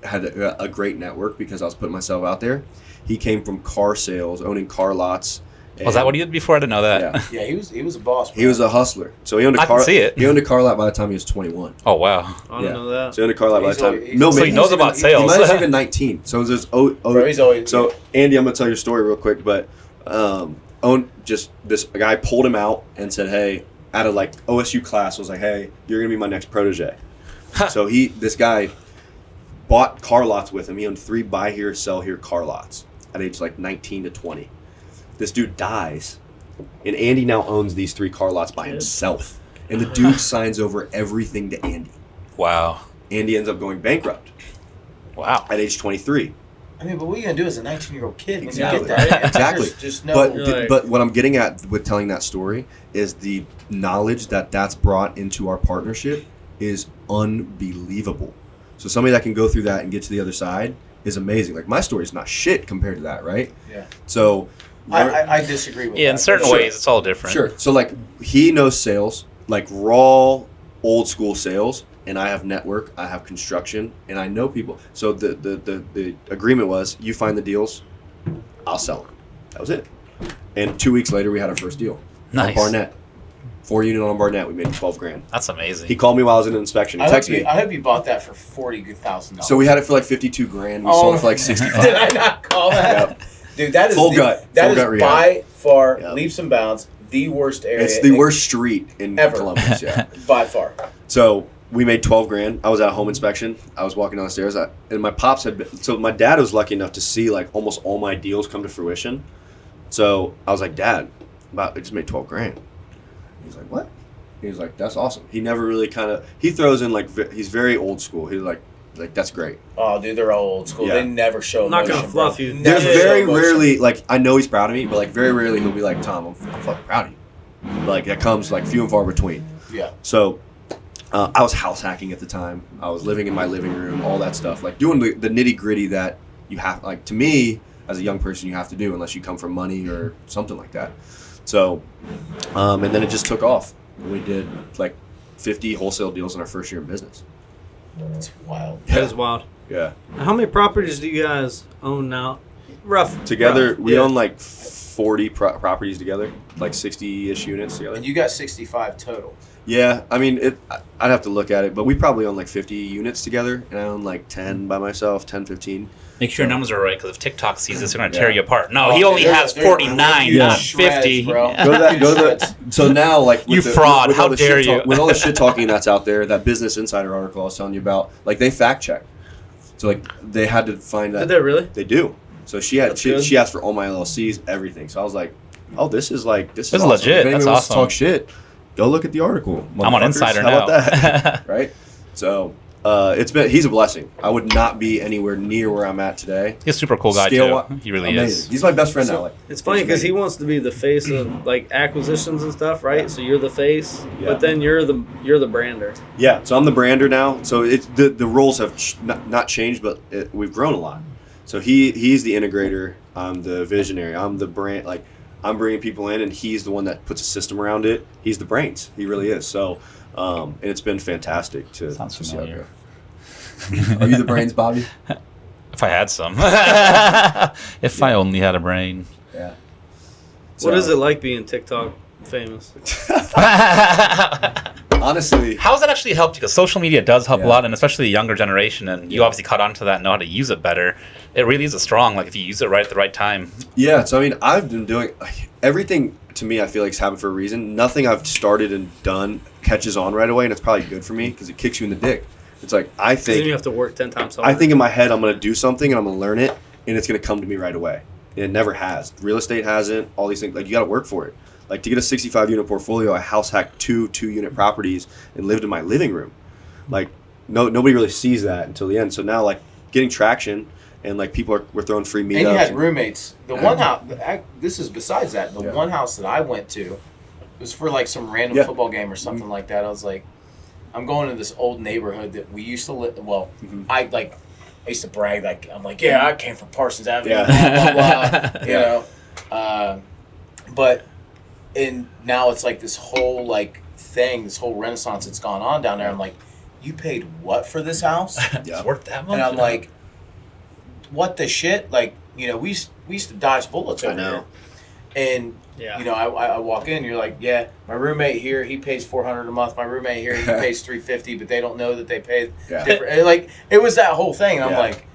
I had a great network because I was putting myself out there. He came from car sales, owning car lots. Was that what he did before? I didn't know that. Yeah. Yeah, he was a boss. He was a hustler. So he owned a I can car. see it. He owned a car lot by the time he was 21. Oh wow. I don't know that. So he owned a car lot by the time. He's No, always- So maybe he knows was about even, sales. He might have even 19. So there's Bro, he's always So Andy, I'm gonna tell your story real quick, but this guy pulled him out and said, "Hey," out of like OSU class, was like, "Hey, you're gonna be my next protege." So this guy bought car lots with him. He owned 3 buy here, sell here car lots at age like 19 to 20. This dude dies, and Andy now owns these 3 car lots by himself. And the dude signs over everything to Andy. Wow. Andy ends up going bankrupt Wow. at age 23. I mean, but what are you gonna do as a 19-year-old kid when Exactly. you get that? Exactly. Just know. But Right. but what I'm getting at with telling that story is the knowledge that that's brought into our partnership is unbelievable. So somebody that can go through that and get to the other side is amazing. Like my story is not shit compared to that, right? Yeah. So I disagree with Yeah, that. in certain Sure. ways it's all different. sure. So like he knows sales, like raw old school sales, and I have network, I have construction, and I know people. So the agreement was you find the deals, I'll sell them. That was it. And 2 weeks later we had our first deal. Nice. On Barnett. 4 unit on Barnett, we made 12 grand. That's amazing. He called me while I was in an inspection. He I hope, texted me. I hope you bought that for $40,000. So we had it for like 52 grand. We Oh. sold it for like 65. Did I not call that? Yep. Dude, that is Full the, gut. That Full is gut rehab. by far Yep. leaps and bounds the worst area. It's the worst street in Ever. Columbus, yeah. by far. So we made 12 grand. I was at a home inspection. I was walking down the stairs, and my pops had been. So my dad was lucky enough to see like almost all my deals come to fruition. So I was like, Dad, I just made 12 grand. He's like, what? He was like, that's awesome. He never really he throws in like, he's very old school. He's like that's great. Oh, dude, they're all old school. Yeah. They never show I'm not emotion, gonna fluff bro. you. There's Never show very emotion. rarely, like, I know he's proud of me, but like very rarely he'll be like, Tom, I'm fucking proud of you. Like that comes like few and far between. Yeah. So I was house hacking at the time. I was living in my living room, all that stuff, like doing the nitty gritty that you have, like to me as a young person, you have to do unless you come from money or something like that. So, and then it just took off. We did like 50 wholesale deals in our first year in business. It's wild. That is wild. Yeah. How many properties do you guys own now? Rough. Together, rough. we Yeah. own like 40 properties together, like 60-ish units together. And you got 65 total. Yeah, I mean, I'd have to look at it, but we probably own like 50 units together, and I own like 10 by myself, 10, 15. Make sure your numbers are right, because if TikTok sees this, they're going to tear Yeah. you apart. No, he only has 49, Yeah. not 50. Bro. Go to that. So now, like, You fraud, how all the dare shit you. with all the shit talking that's out there, that Business Insider article I was telling you about, like, they fact check. So, like, they had to find that. Did they really? They do. So she That's good. she asked for all my LLCs, everything. So I was like, oh, this is awesome. legit. If anyone That's wants to awesome. talk shit, go look at the article. I'm on motherfuckers. Insider How now. about that? Right? So he's a blessing. I would not be anywhere near where I'm at today. He's a super cool guy, Scale- too. He really Amazing. is. He's my best friend now. So, Like, it's funny because he wants to be the face of like acquisitions and stuff, right? Yeah. So you're the face, Yeah. but then you're the brander. Yeah, so I'm the brander now. So it's the roles have not changed, but we've grown a lot. So he's the integrator. I'm the visionary. I'm the brand. Like, I'm bringing people in, and he's the one that puts a system around it. He's the brains. He really is. So, and it's been fantastic to. Sounds to see how it familiar. goes. Are you the brains, Bobby? If I had some. If I only had a brain. Yeah. What is it like being TikTok famous? Honestly, How has that actually helped you? Because social media does help a Yeah. lot, and especially the younger generation, and you obviously caught on to that and know how to use it better. It really is a strong, like, if you use it right at the right time. yeah. So I mean, I've been doing everything. To me, I feel like it's happened for a reason. Nothing I've started and done catches on right away, and it's probably good for me because it kicks you in the dick. It's like I Then you think have to work 10 times harder. I think in my head I'm gonna do something and I'm gonna learn it, and it's gonna come to me right away. And it never has. Real estate hasn't. All these things, like, you got to work for it. Like, to get a 65 unit portfolio, I house hacked two unit properties and lived in my living room. Like, nobody really sees that until the end. So now, like, getting traction, and like we're throwing free meetups. And you had roommates. The one house, this is besides that, the Yeah. one house that I went to, it was for like some random Yeah. football game or something like that. I was like, I'm going to this old neighborhood that we used to live. Well, I used to brag, like, I'm like, yeah, I came from Parsons Avenue, Yeah. blah, blah, blah, you know. But now it's like this whole like thing, this whole renaissance that's gone on down there. I'm like, you paid what for this house? It's worth that much. And I'm like, what the shit? Like, you know, we used to dodge bullets over know. here. And, Yeah. you know, I walk in, you're like, yeah, my roommate here, he pays $400 a month. My roommate here, he pays $350, but they don't know that they pay Yeah. different. And, like, it was that whole thing. And I'm Yeah. like,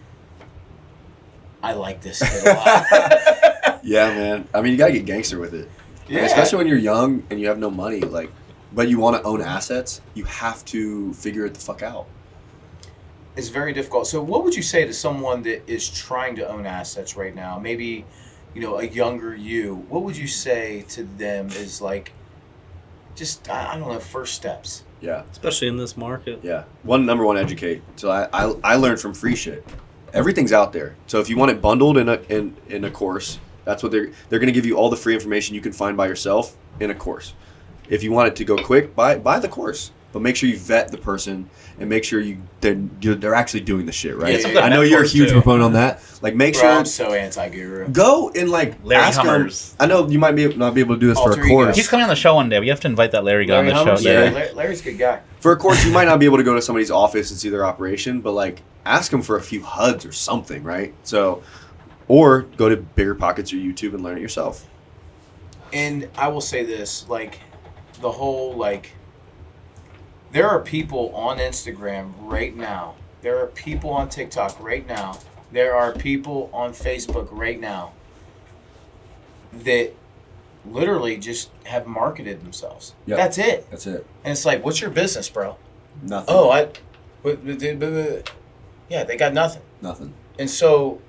I like this kid a lot. Yeah, man. I mean, you gotta get gangster with it. Yeah. Especially when you're young and you have no money, like, but you want to own assets. You have to figure it the fuck out. It's very difficult. So what would you say to someone that is trying to own assets right now? Maybe, you know, a younger you. What would you say to them is like, just, I don't know, first steps? Yeah, Especially in this market. yeah. Number one, educate. So I learned from free shit. Everything's out there. So if you want it bundled in a course, that's what they're going to give you all the free information you can find by yourself in a course. If you want it to go quick, buy the course, but make sure you vet the person and make sure they're actually doing the shit right. Yeah, some good I know you're a mentors, huge too. proponent on that. Like, make Bro, sure I'm so anti-guru. go and like Larry ask Hummers. them. I know you might not be able to do this for Alter a course. ego. He's coming on the show one day. We have to invite that Larry guy on the show. Hummers? Yeah. Larry's a good guy. For a course, you might not be able to go to somebody's office and see their operation, but like ask them for a few HUDs or something, right? So, or go to Bigger Pockets or YouTube and learn it yourself. And I will say this, like, the whole, like, there are people on Instagram right now. There are people on TikTok right now. There are people on Facebook right now that literally just have marketed themselves. Yep. That's it. That's it. And it's like, what's your business, bro? Nothing. Oh, yeah, they got nothing. Nothing. And so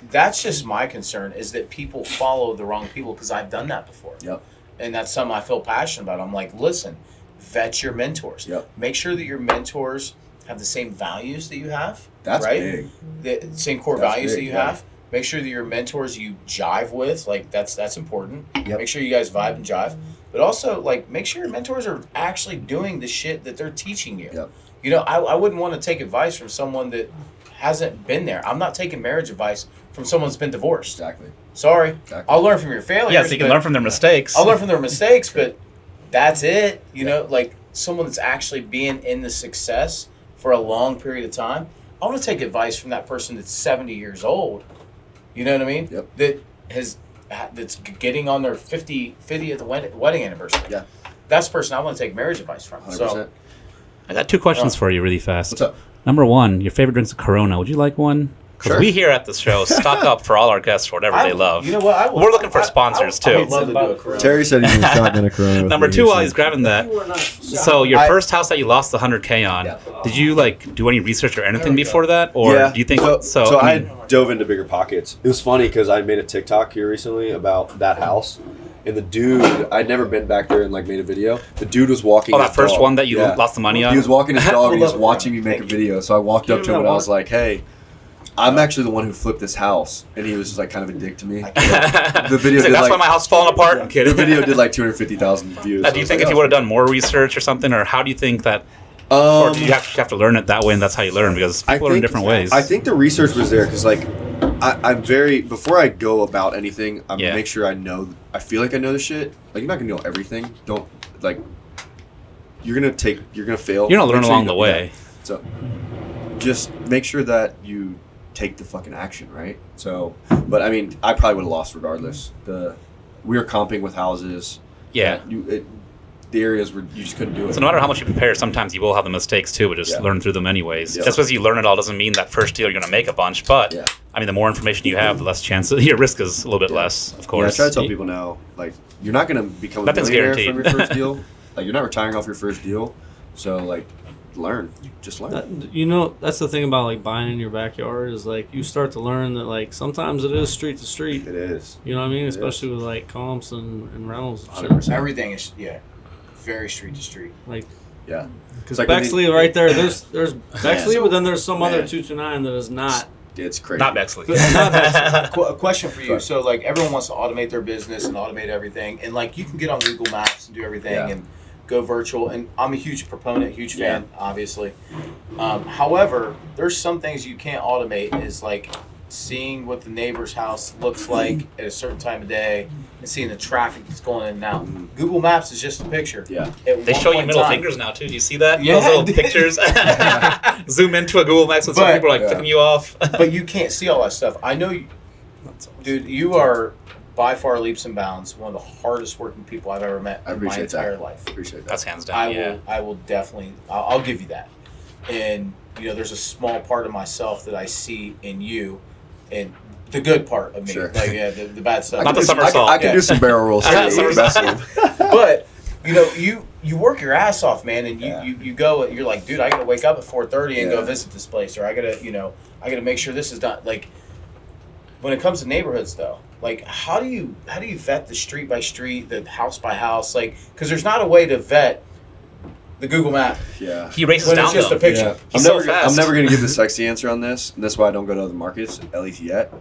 that's just my concern, is that people follow the wrong people, because I've done that before. Yep. And that's something I feel passionate about. I'm like, listen, vet your mentors. Yep. Make sure that your mentors have the same values that you have. That's right? big. The same core That's values big, that you yeah. have. Make sure that your mentors you jive with, like that's important. Yep. Make sure you guys vibe and jive. But also, like, make sure your mentors are actually doing the shit that they're teaching you. Yep. You know, I wouldn't want to take advice from someone that hasn't been there. I'm not taking marriage advice from someone that's been divorced. Exactly. Sorry. Exactly. I'll learn from your failures. Yeah, so you can but learn from their mistakes. I'll learn from their mistakes, but that's it. You know, like someone that's actually being in the success for a long period of time. I want to take advice from that person that's 70 years old. You know what I mean? Yep. That has that's getting on their 50th wedding anniversary. Yeah. That's the person I want to take marriage advice from. 100%. So I got 2 questions for you really fast. What's up? Number 1, your favorite drink's a Corona. Would you like one? Because Sure. we here at the show stock up for all our guests for whatever they love. You know what? We're looking for sponsors, I too. would love to do a Corona. Terry said he was shotgun a Corona. Number 2, while he's grabbing that. So your first house that you lost the 100K on, did you like do any research or anything before that, or do you think so? I mean, I dove into bigger pockets. It was funny because I made a TikTok here recently about that house, and the dude, I'd never been back there and like made a video. The dude was walking. that his first dog. one that you lost the money on. He was walking his dog and he was love it, watching bro. me make a video. So I walked up to him and I was like, "Hey, I'm actually the one who flipped this house," and he was just like kind of a dick to me. The video He's like, did that's like why my house is falling apart. I'm kidding. the video did like 250,000 views. Do you think if you would have done more research or something, or how do you think that, or do you have to learn it that way and that's how you learn? Because people learn different ways. I think the research was there because like I'm very before I go about anything, I make sure I know. I feel like I know the shit. Like you're not gonna know everything. Don't like. You're gonna fail. You're gonna learn Make sure along you the know- way. yeah. So just make sure that you take the fucking action, right? So, but I mean, I probably would have lost regardless. We were comping with houses. Yeah. The areas where you just couldn't do it. So no matter how much you prepare, sometimes you will have the mistakes too, but just learn through them anyways. Yeah. Just because you learn it all doesn't mean that first deal you're going to make a bunch, but I mean, the more information you have, the less chance, your risk is a little bit less, of course. Yeah, I try to tell people now, like, you're not going to become a Nothing's millionaire guaranteed. from your first deal. Like, you're not retiring off your first deal. So, like, learn. Just learn. You know, that's the thing about like buying in your backyard is like you start to learn that like sometimes it is street to street. It is. You know what I mean? It Especially with like comps and rentals. And shit. 100%. Everything is very street to street. Like Yeah. because like Bexley right there, there's Bexley, but then there's some other Man. 229 that is not. It's crazy. Not Bexley. Not Bexley. A question for you. So, like, everyone wants to automate their business and automate everything, and like, you can get on Google Maps and do everything and go virtual. And I'm a huge proponent, huge fan, obviously. However, there's some things you can't automate. Is like seeing what the neighbor's house looks like at a certain time of day and seeing the traffic that's going in and out. Google Maps is just a picture. Yeah. They show you middle fingers now too. Do you see that? Yeah. Those little pictures. Zoom into a Google Maps and some But- people are like flicking you off. But you can't see all that stuff. I know, dude, you are by far leaps and bounds one of the hardest working people I've ever met I in my appreciate entire that. life. Appreciate that. That's hands down. I will definitely, I'll give you that. And, you know, there's a small part of myself that I see in you, and the good part of me. Sure. Like, the bad stuff. Not the somersault. I can do some barrel rolls. But, you know, you work your ass off, man, and you go, you're like, dude, I got to wake up at 4:30 and go visit this place, or I got to make sure this is done. Like, when it comes to neighborhoods, though, like, how do you vet the street by street, the house by house? Like, because there's not a way to vet the Google map Yeah. He races when down it's just them. a picture. Yeah. He's I'm so never fast. gonna give the sexy answer on this, and that's why I don't go to other markets, at least yet.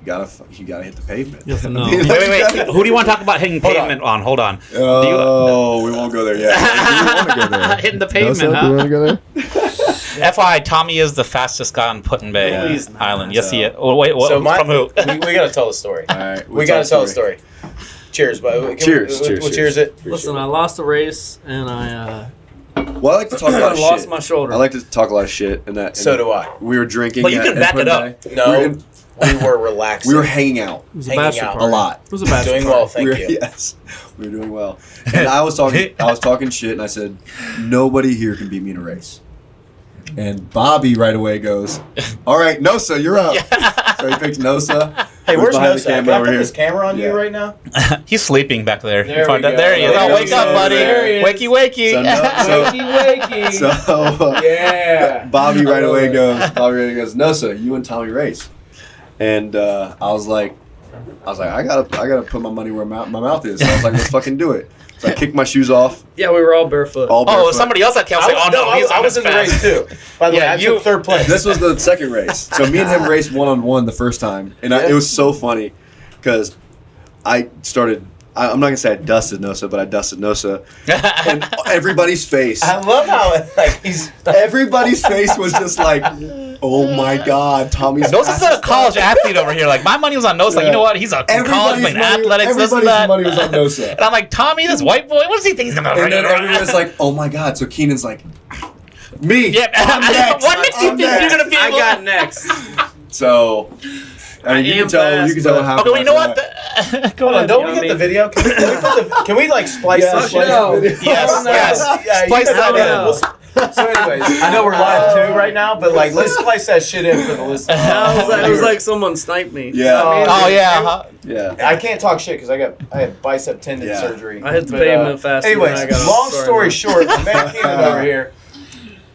You gotta hit the pavement. You have to know. Wait. Who do you want to talk about hitting pavement on? Hold on. Oh, we won't go there yet. We want to go there. Hitting the No, pavement, Seth, huh? you want to go there? FYI, Tommy is the fastest guy on Put-in Bay Yeah. Island. Yes, So- he is. Oh, wait, what, So from who? we got to tell the story. All right. We got to tell the story. Cheers, but Cheers. We'll cheers it. Listen, I lost a race and I Well, I like to talk a lot of lost shit. my shoulder. I like to talk a lot of shit, and that. So do I. We were drinking. But you can back it up. No, we were relaxing. We were hanging out It was a Hanging bachelor out party. a lot. It was a bachelor Doing party. well, thank you. Yes, we were doing well. And I was talking shit, and I said, nobody here can beat me in a race. And Bobby right away goes, all right, Nosa, you're up. So he picked Nosa. Hey, where's behind Nosa? Can I put over this camera on you right now? He's sleeping back there. There we go. There he is. There Oh, we wake go. up, buddy. There he is. Wakey, wakey. So Wakey. Yeah. Bobby right away goes, Nosa, you and Tommy race. And I was like, I gotta put my money where my mouth is. So I was like, let's fucking do it. So I kicked my shoes off. Yeah, we were all barefoot. All Oh, it barefoot. was somebody else that came. I was like, oh, no, he's I was in the race too. By the way, I took third place. This was the second race. So me and him raced one-on-one the first time. And it was so funny because I started, I'm not going to say I dusted Nosa, but I dusted Nosa. And everybody's face, I love how everybody's face was just like, oh my God, Tommy's Nosa's a college athlete over here. Like, my money was on Nosa. Like, you know what? He's a college playing athletics, this and Everybody's that. money was on Nosa. And I'm like, Tommy, this white boy, what does he think he's going to And then everyone's like, oh my God. So Keenan's like, me. Yeah, I'm next. what makes you I'm think you're next. going to be able I got next. So, I mean, you am can tell fast, how. Okay, well, you know what? fast Hold on, don't we get the video? Can we like splice this? Yes, yes. Yeah, Splice that in. So anyways, I know we're live too right now, but like let's splice that shit in for the listeners. It was like someone sniped me. Yeah. Oh yeah. Yeah. I can't talk shit because I had bicep tendon surgery. I hit the But, pavement faster than Anyways, I got long sorry, story man. short, the man came over here.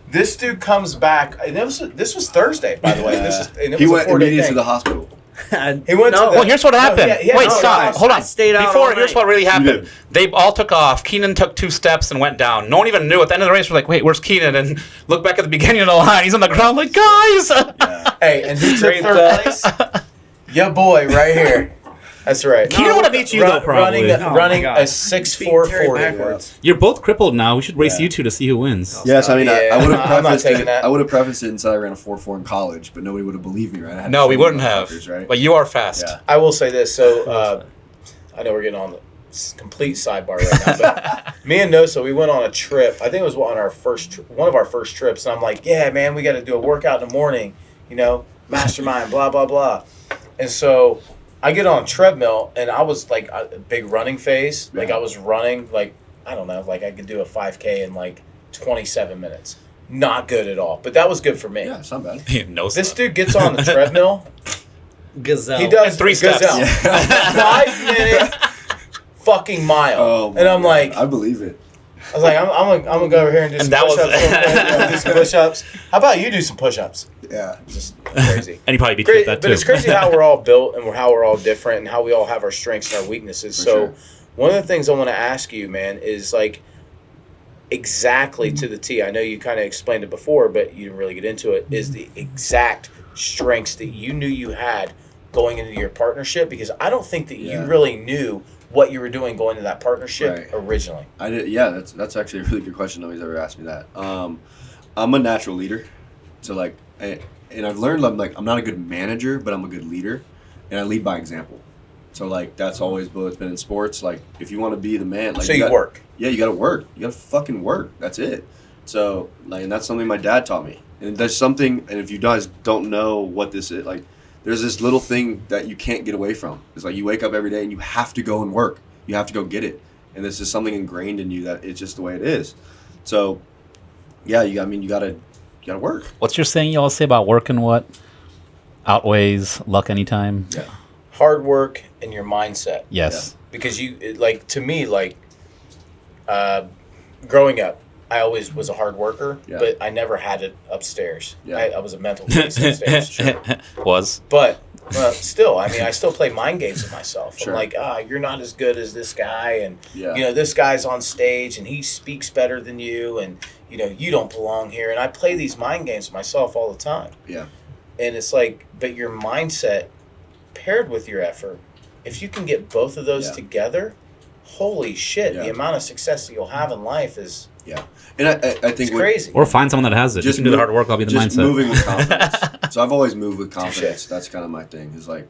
This dude comes back. And this was Thursday, by the way. And it He was went a 4-day immediately thing. to the hospital. He went No. to the, Well, here's what happened. Wait, stop. Hold on. I stayed out Before, all here's night. what really You happened. did. They all took off. Keenan took 2 steps and went down. No one even knew. At the end of the race, we're like, wait, where's Keenan? And look back at the beginning of the line. He's on the ground like, guys. Hey, and who took third place? Your boy right here. That's right. Keenan would have beat you, though, probably. Running God. a 6.440. You're both crippled now. We should race you two to see who wins. Yes, I mean, Yeah, I would have I'm not prefaced taking it. that. I would have prefaced it and said I ran a 4.4 in college, but nobody would have believed me, right? I had No, to we show you wouldn't have. motherfuckers, right? But you are fast. Yeah. I will say this. So I know we're getting on the complete sidebar right now, but me and Nosa, we went on a trip. I think it was on our one of our first trips, and I'm like, yeah, man, we got to do a workout in the morning, mastermind, blah blah blah. And so I get on a treadmill, and I was like a big running phase. Like Yeah. I was running, like I don't know, like I could do a 5K in like 27 minutes. Not good at all, but that was good for me. Yeah, it's not bad. No, This dude gets on the treadmill. Gazelle. He does And 3 steps. Gazelle. 5-minute fucking mile. Oh, my and I'm God. like, I believe it. I was like, I'm gonna go over here and do And some that was- push-ups. Do some push-ups. How about you do some push-ups? Yeah. Just crazy. And he probably beat you Great, at that, but too. it's crazy how we're all built and how we're all different and how we all have our strengths and our weaknesses. For So sure. one of the things I want to ask you, man, is like exactly to the T. I know you kind of explained it before, but you didn't really get into it. Is the exact strengths that you knew you had going into your partnership? Because I don't think that you Yeah. really knew what you were doing going into that partnership Right. originally. I did. Yeah, that's actually a really good question. Nobody's ever asked me that. I'm a natural leader, so like, and I've learned I'm not a good manager, but I'm a good leader, and I lead by example. So like that's always what's been in sports. Like if you want to be the man, like So you got- work. Yeah, you got to work. You got to fucking work. That's it. So like, and that's something my dad taught me. And there's something, and if you guys don't know what this is, like, there's this little thing that you can't get away from. It's like you wake up every day and you have to go and work. You have to go get it. And this is something ingrained in you that it's just the way it is. So, yeah, you gotta work. What's your saying you all say about working what outweighs luck anytime? Yeah. Hard work and your mindset. Yes. Because to me, growing up, I always was a hard worker, Yeah. but I never had it upstairs. Yeah. I was a mental case upstairs. Sure. Was. But still, I still play mind games with myself. Sure. I'm like, you're not as good as this guy, and Yeah. this guy's on stage and he speaks better than you, and you don't belong here. And I play these mind games with myself all the time. Yeah. And it's like, but your mindset paired with your effort, if you can get both of those Yeah. together, holy shit, Yeah. the amount of success that you'll have in life is Yeah. And I think it's crazy. Or find someone that has it. Just Just you can do the move- hard work. I'll be the just mindset. moving with confidence. So I've always moved with confidence. Touche. That's kind of my thing. Is like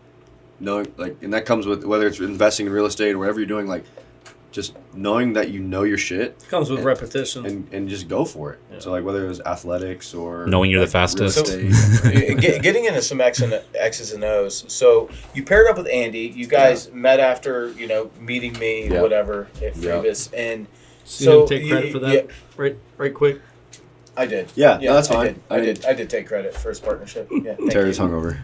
knowing, like, and that comes with whether it's investing in real estate or whatever you're doing. Like, just knowing that you know your shit Comes with and- repetition. and just go for it. Yeah. So like whether it was athletics or Knowing you're the like, real fastest. estate. Getting into some X's and O's. So you paired up with Andy. You guys met after meeting me, Yeah. whatever, at Yeah. Phoebus, and So you didn't take credit for that? Yeah, Right quick. I did. Yeah, no, that's fine. I did take credit for his partnership. Yeah, thank Terry's you. hungover.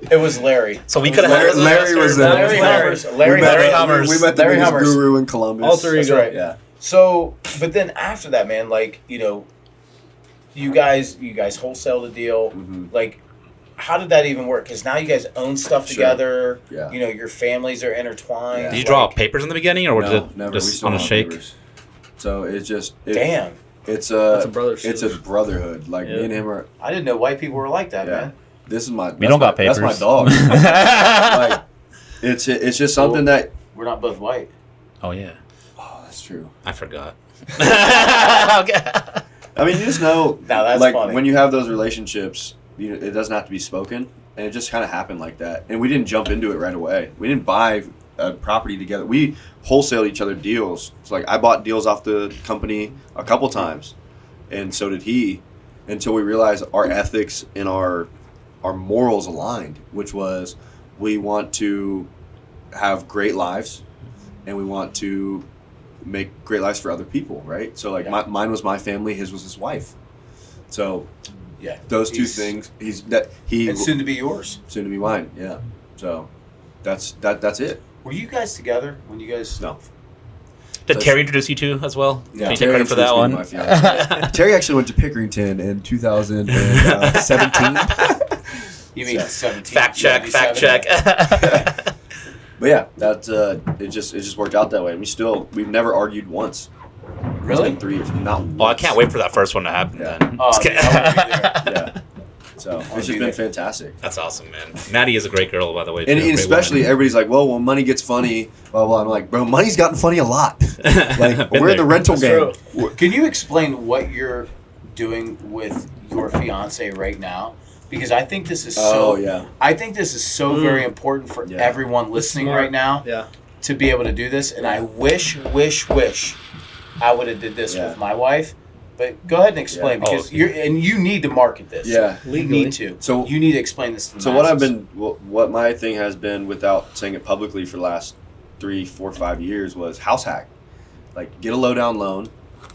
It was Larry. So we could have Larry was there. Larry Hummers. Larry Hummers. We met the Larry biggest Hummers. guru in Columbus. Alter That's ego. right. Yeah. So, but then after that, man, you guys wholesale the deal. Mhm. Like, how did that even work? Because now you guys own stuff Sure. together. Yeah. Your families are intertwined. Yeah. Did you draw Like, papers in the beginning, or was No, it never. We just still on a don't have shake? papers. So it's just Damn, It's That's a brothership. It's a brotherhood. Like Yeah. me and him are. I didn't know white people were like that, Yeah. man. This is my. We don't got That's my papers. dog. Like, it's just something that. We're not both white. Oh yeah. Oh, that's true. I forgot. I mean, you just know. Now that's like funny. when you have those relationships, it doesn't have to be spoken, and it just kind of happened like that. And we didn't jump into it right away. We didn't buy a property together. We wholesaled each other deals. It's like I bought deals off the company a couple times, and so did he, until we realized our ethics and our morals aligned, which was we want to have great lives, and we want to make great lives for other people, right? So like mine was my family, his was his wife. So Yeah. those two things. And soon to be yours. Soon to be mine. Yeah. So that's it. Were you guys together when you guys? No. Did Terry introduce you to as well? Yeah, Can you take credit for that one? Terry actually went to Pickerington in 2017. You mean 17? Fact check. But yeah, that it just worked out that way. We've never argued once. Really? It's been 3 years. Not once. Oh, I can't wait for that first one to happen Yeah. then. Oh, Just kidding. I wanna be there. Yeah. So it's just been fantastic. That's awesome, man. Maddie is a great girl, by the way. And too. Great especially woman. everybody's like, well, when money gets funny, blah, blah. I'm like, bro, money's gotten funny a lot. Like, we're in the rental game. Can you explain what you're doing with your fiance right now? Because I think this is I think this is so very important for everyone listening right now to be able to do this. And I wish I would have did this with my wife. But go ahead and explain because you need to market this. Yeah, you need to. So you need to explain this to the masses. What my thing has been, without saying it publicly, for the last 3, 4, 5 years was house hack. Like, get a low down loan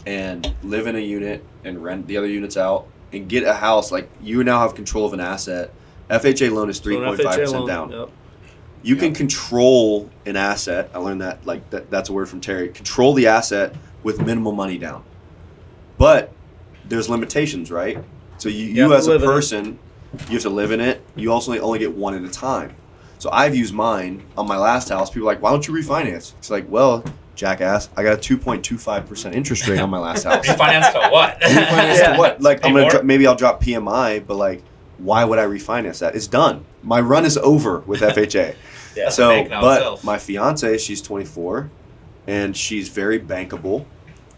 and live in a unit and rent the other units out and get a house. Like, you now have control of an asset. FHA loan is 3.5% down. Yep. You can control an asset. I learned that. Like that's a word from Terry. Control the asset with minimal money down. But there's limitations, right? So you as a person, you have to live in it. You also only get one at a time. So I've used mine on my last house. People are like, why don't you refinance? It's like, well, jackass, I got a 2.25% interest rate on my last house. Refinance to what? Refinance to what? Like, maybe I'll drop PMI, but like, why would I refinance that? It's done. My run is over with FHA. Yeah. So, but my fiance, she's 24, and she's very bankable.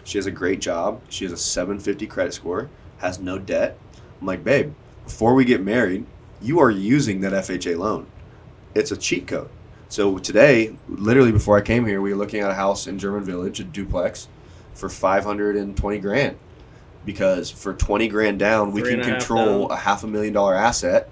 She has a great job. She has a 750 credit score, has no debt. I'm like, babe, before we get married, you are using that FHA loan. It's a cheat code. So today, literally before I came here, we were looking at a house in German Village, a duplex, for $520,000. Because for 20 grand down, we can control a $500,000 asset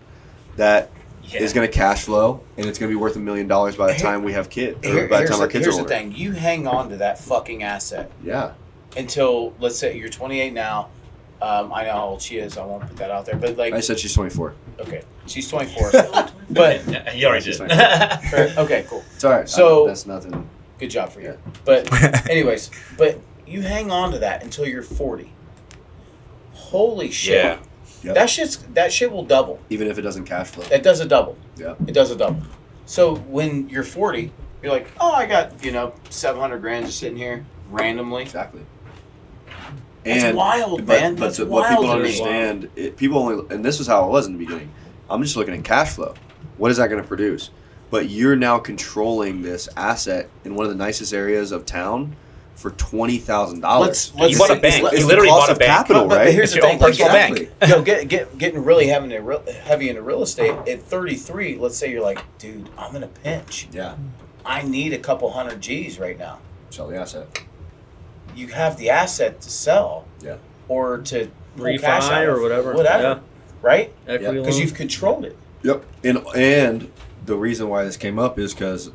that is going to cash flow, and it's going to be worth $1 million by the time we have kids. By the time our kids are older. Here's the thing: you hang on to that fucking asset. Yeah. Until, let's say you're 28 now. I know how old she is. I won't put that out there, but like I said, she's 24. Okay, she's 24. But you already did. Okay, cool. It's all right. So that's nothing. Good job for you. But anyways, but you hang on to that until you're 40. Holy shit! Yeah. Yep. That shit will double. Even if it doesn't cash flow. It does a double. Yeah. It does a double. So when you're 40, you're like, oh, I got $700,000 just sitting here randomly. Exactly. That's wild, man. That's what wild people to don't me. understand, people only, and this is how it was in the beginning. I'm just looking at cash flow. What is that going to produce? But you're now controlling this asset in one of the nicest areas of town for $20,000. You bought a bank. It's You literally the cost bought a of bank. capital, But right? here's the It's your thing: own personal bank. getting really heavy into real estate at 33. Let's say you're like, dude, I'm in a pinch. Yeah. I need a couple hundred G's right now. Sell the asset. You have the asset to sell. Yeah. Or to pull Refi cash out or whatever. Whatever. Right? Equity Because loan. you've controlled it. Yep. And the reason why this came up is because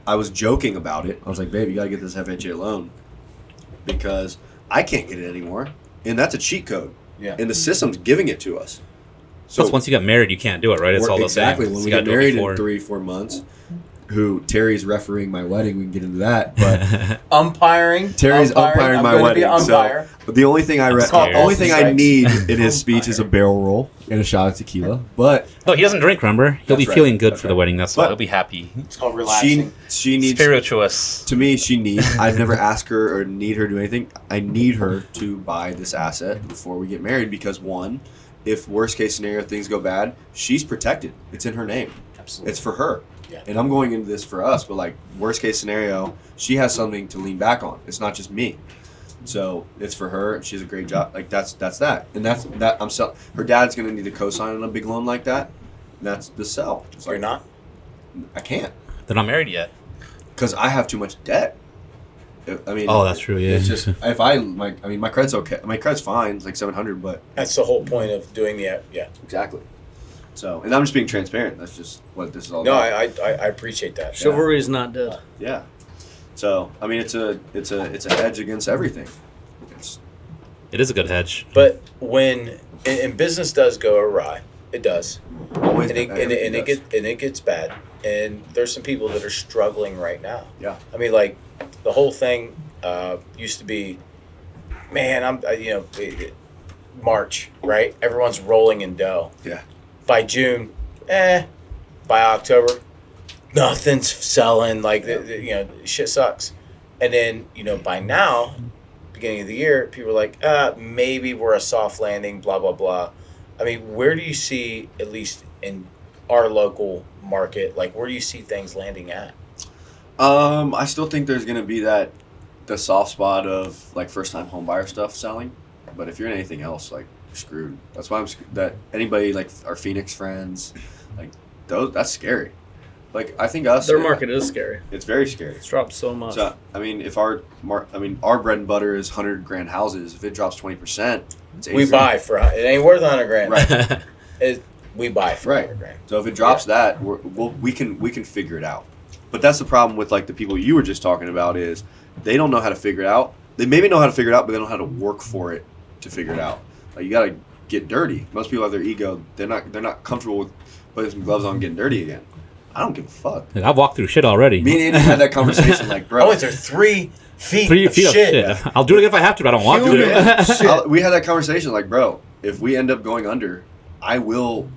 I was joking about it. I was like, babe, you got to get this FHA loan because I can't get it anymore. And that's a cheat code. Yeah. And the system's giving it to us. So once you get married, you can't do it, right? It's all the exactly. same. When So we you get gotta do it married before. in 3-4 months, who Terry's refereeing my wedding, we can get into that. But Umpiring. Terry's umpiring I'm my gonna wedding. Be umpire. So the only thing scared. only thing I Strikes. need in his speech is a barrel roll and a shot of tequila. But No, he doesn't drink, remember? He'll be That's right. feeling good That's for the right. wedding. That's why But- he'll be happy. It's called relaxing. she needs Spirituous. to me. She needs. I've never asked her or need her to do anything. I need her to buy this asset before we get married because one, if worst case scenario things go bad, she's protected. It's in her name. Absolutely. It's for her. Yeah. And I'm going into this for us, but like worst case scenario, she has something to lean back on. It's not just me. So it's for her. She has a great job. Like that's that. And that's that. Her dad's gonna need a cosign on a big loan like that. And that's the sell. It's You're like, not? I can't They're not married yet. because I have too much debt. I mean, Oh, that's true, yeah. It's just if my credit's okay. My credit's fine. It's like 700, but That's the whole point of doing the yeah. exactly. So, and I'm just being transparent. That's just what this is all No, about. I appreciate that. Chivalry is not dead. Yeah. So, I mean, it's a hedge against everything. It is a good hedge. But when and business does go awry, it does, Always, and it gets bad. And there's some people that are struggling right now. Yeah. I mean, like the whole thing used to be, man, March, right? Everyone's rolling in dough. Yeah. By June, by October, nothing's selling. Like shit sucks. And then by now, beginning of the year, people are like, maybe we're a soft landing, blah blah blah. I mean, where do you see, at least in our local market, like where do you see things landing at? I still think there's gonna be the soft spot of like first time home buyer stuff selling, but if you're in anything else, like you're screwed. That's why that anybody like our Phoenix friends, like that's scary. Like I think their market is scary. It's very scary. It's dropped so much. So I mean, if our bread and butter is $100,000 houses, if it drops 20%, it's we buy for it ain't worth $100,000. Right. We buy for right. $100,000. So if it drops that, we can figure it out. But that's the problem with like the people you were just talking about is they don't know how to figure it out. They maybe know how to figure it out, but they don't know how to work for it to figure it out. Like you got to get dirty. Most people have their ego. They're not comfortable with putting some gloves on and getting dirty again. I don't give a fuck. I've walked through shit already. Me and Andy had that conversation like, bro. I went through 3 feet, of shit. I'll do it if I have to, but I don't want to. We had that conversation like, bro, if we end up going under, I will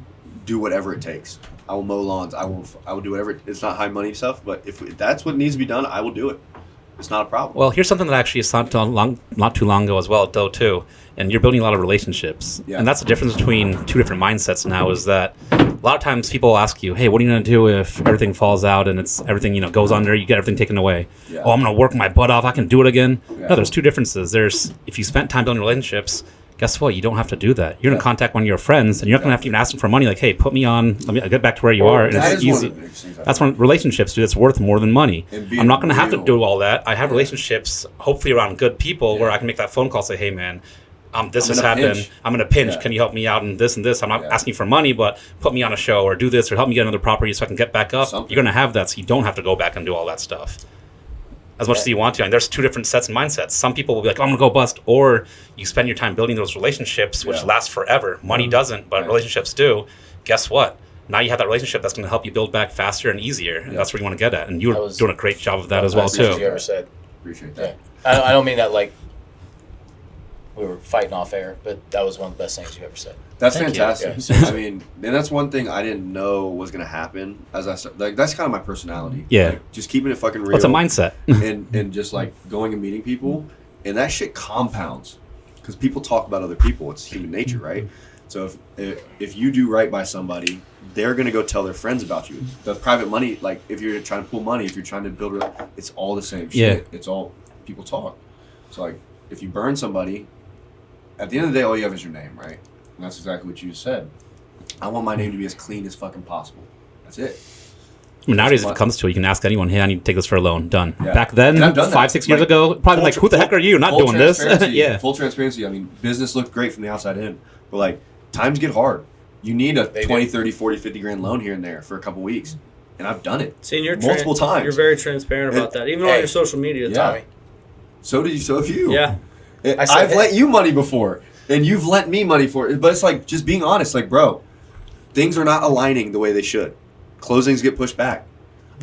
do whatever it takes. I will mow lawns. I will do whatever. It's not high money stuff, but if that's what needs to be done, I will do it. It's not a problem. Well, here's something that actually is not too long ago as well, though, too. And you're building a lot of relationships. Yeah. And that's the difference between two different mindsets now is that a lot of times people will ask you, hey, what are you going to do if everything falls out and everything goes under, you get everything taken away? Yeah. Oh, I'm going to work my butt off. I can do it again. Yeah. No, there's two differences. There's if you spent time building relationships, guess what? You don't have to do that. You're going to contact one of your friends, and you're not going to have to even ask them for money. Like, hey, put me on. Let me get back to where you are. And That it's is one easy. of the biggest things That's when relationships do. It's worth more than money. And being I'm not going to have to real. do all that. I have relationships, hopefully around good people, where I can make that phone call. Say, hey, man, this has in a happened. pinch. I'm in a pinch. Yeah. Can you help me out in this and this? I'm not Yeah. asking for money, but put me on a show or do this or help me get another property so I can get back up. Something. You're going to have that, so you don't have to go back and do all that stuff as much as you want to. And there's two different sets and mindsets. Some people will be like, oh, I'm going to go bust. Or you spend your time building those relationships, which Yeah. last forever. Money doesn't, but Right. relationships do. Guess what? Now you have that relationship that's going to help you build back faster and easier. And that's where you want to get at. And you were doing a great job of that as well, That's the best too. you ever said. Appreciate Yeah. that. I don't mean that like we were fighting off air, but that was one of the best things you ever said. That's Thank you. fantastic. Yeah, I mean, and that's one thing I didn't know was gonna happen. As I said, like that's kind of my personality. Yeah. Like, just keeping it fucking real. What's a mindset? and just like going and meeting people, and that shit compounds because people talk about other people. It's human nature, right? So if you do right by somebody, they're gonna go tell their friends about you. The private money, like if you're trying to pull money, if you're trying to build, it's all the same shit. It's all people talk. So like if you burn somebody, at the end of the day, all you have is your name, right? And that's exactly what you said. I want my name to be as clean as fucking possible. That's it. I mean, nowadays, if it comes to it, you can ask anyone, hey, I need to take this for a loan. Done. Yeah. Back then, And I've done that. 5-6 years Like, ago, probably like, who the heck are you? Not full doing this. transparency. Yeah. Full transparency. I mean, business looked great from the outside in, but like times get hard. You need a 20, 30, 40, 50 grand loan here and there for a couple weeks. And I've done it. See, and you're multiple times. You're very transparent about that, even on your social media, Yeah. Tommy. So have you. Yeah. I've lent you money before, and you've lent me money for it. But it's like just being honest, like, bro, things are not aligning the way they should. Closings get pushed back.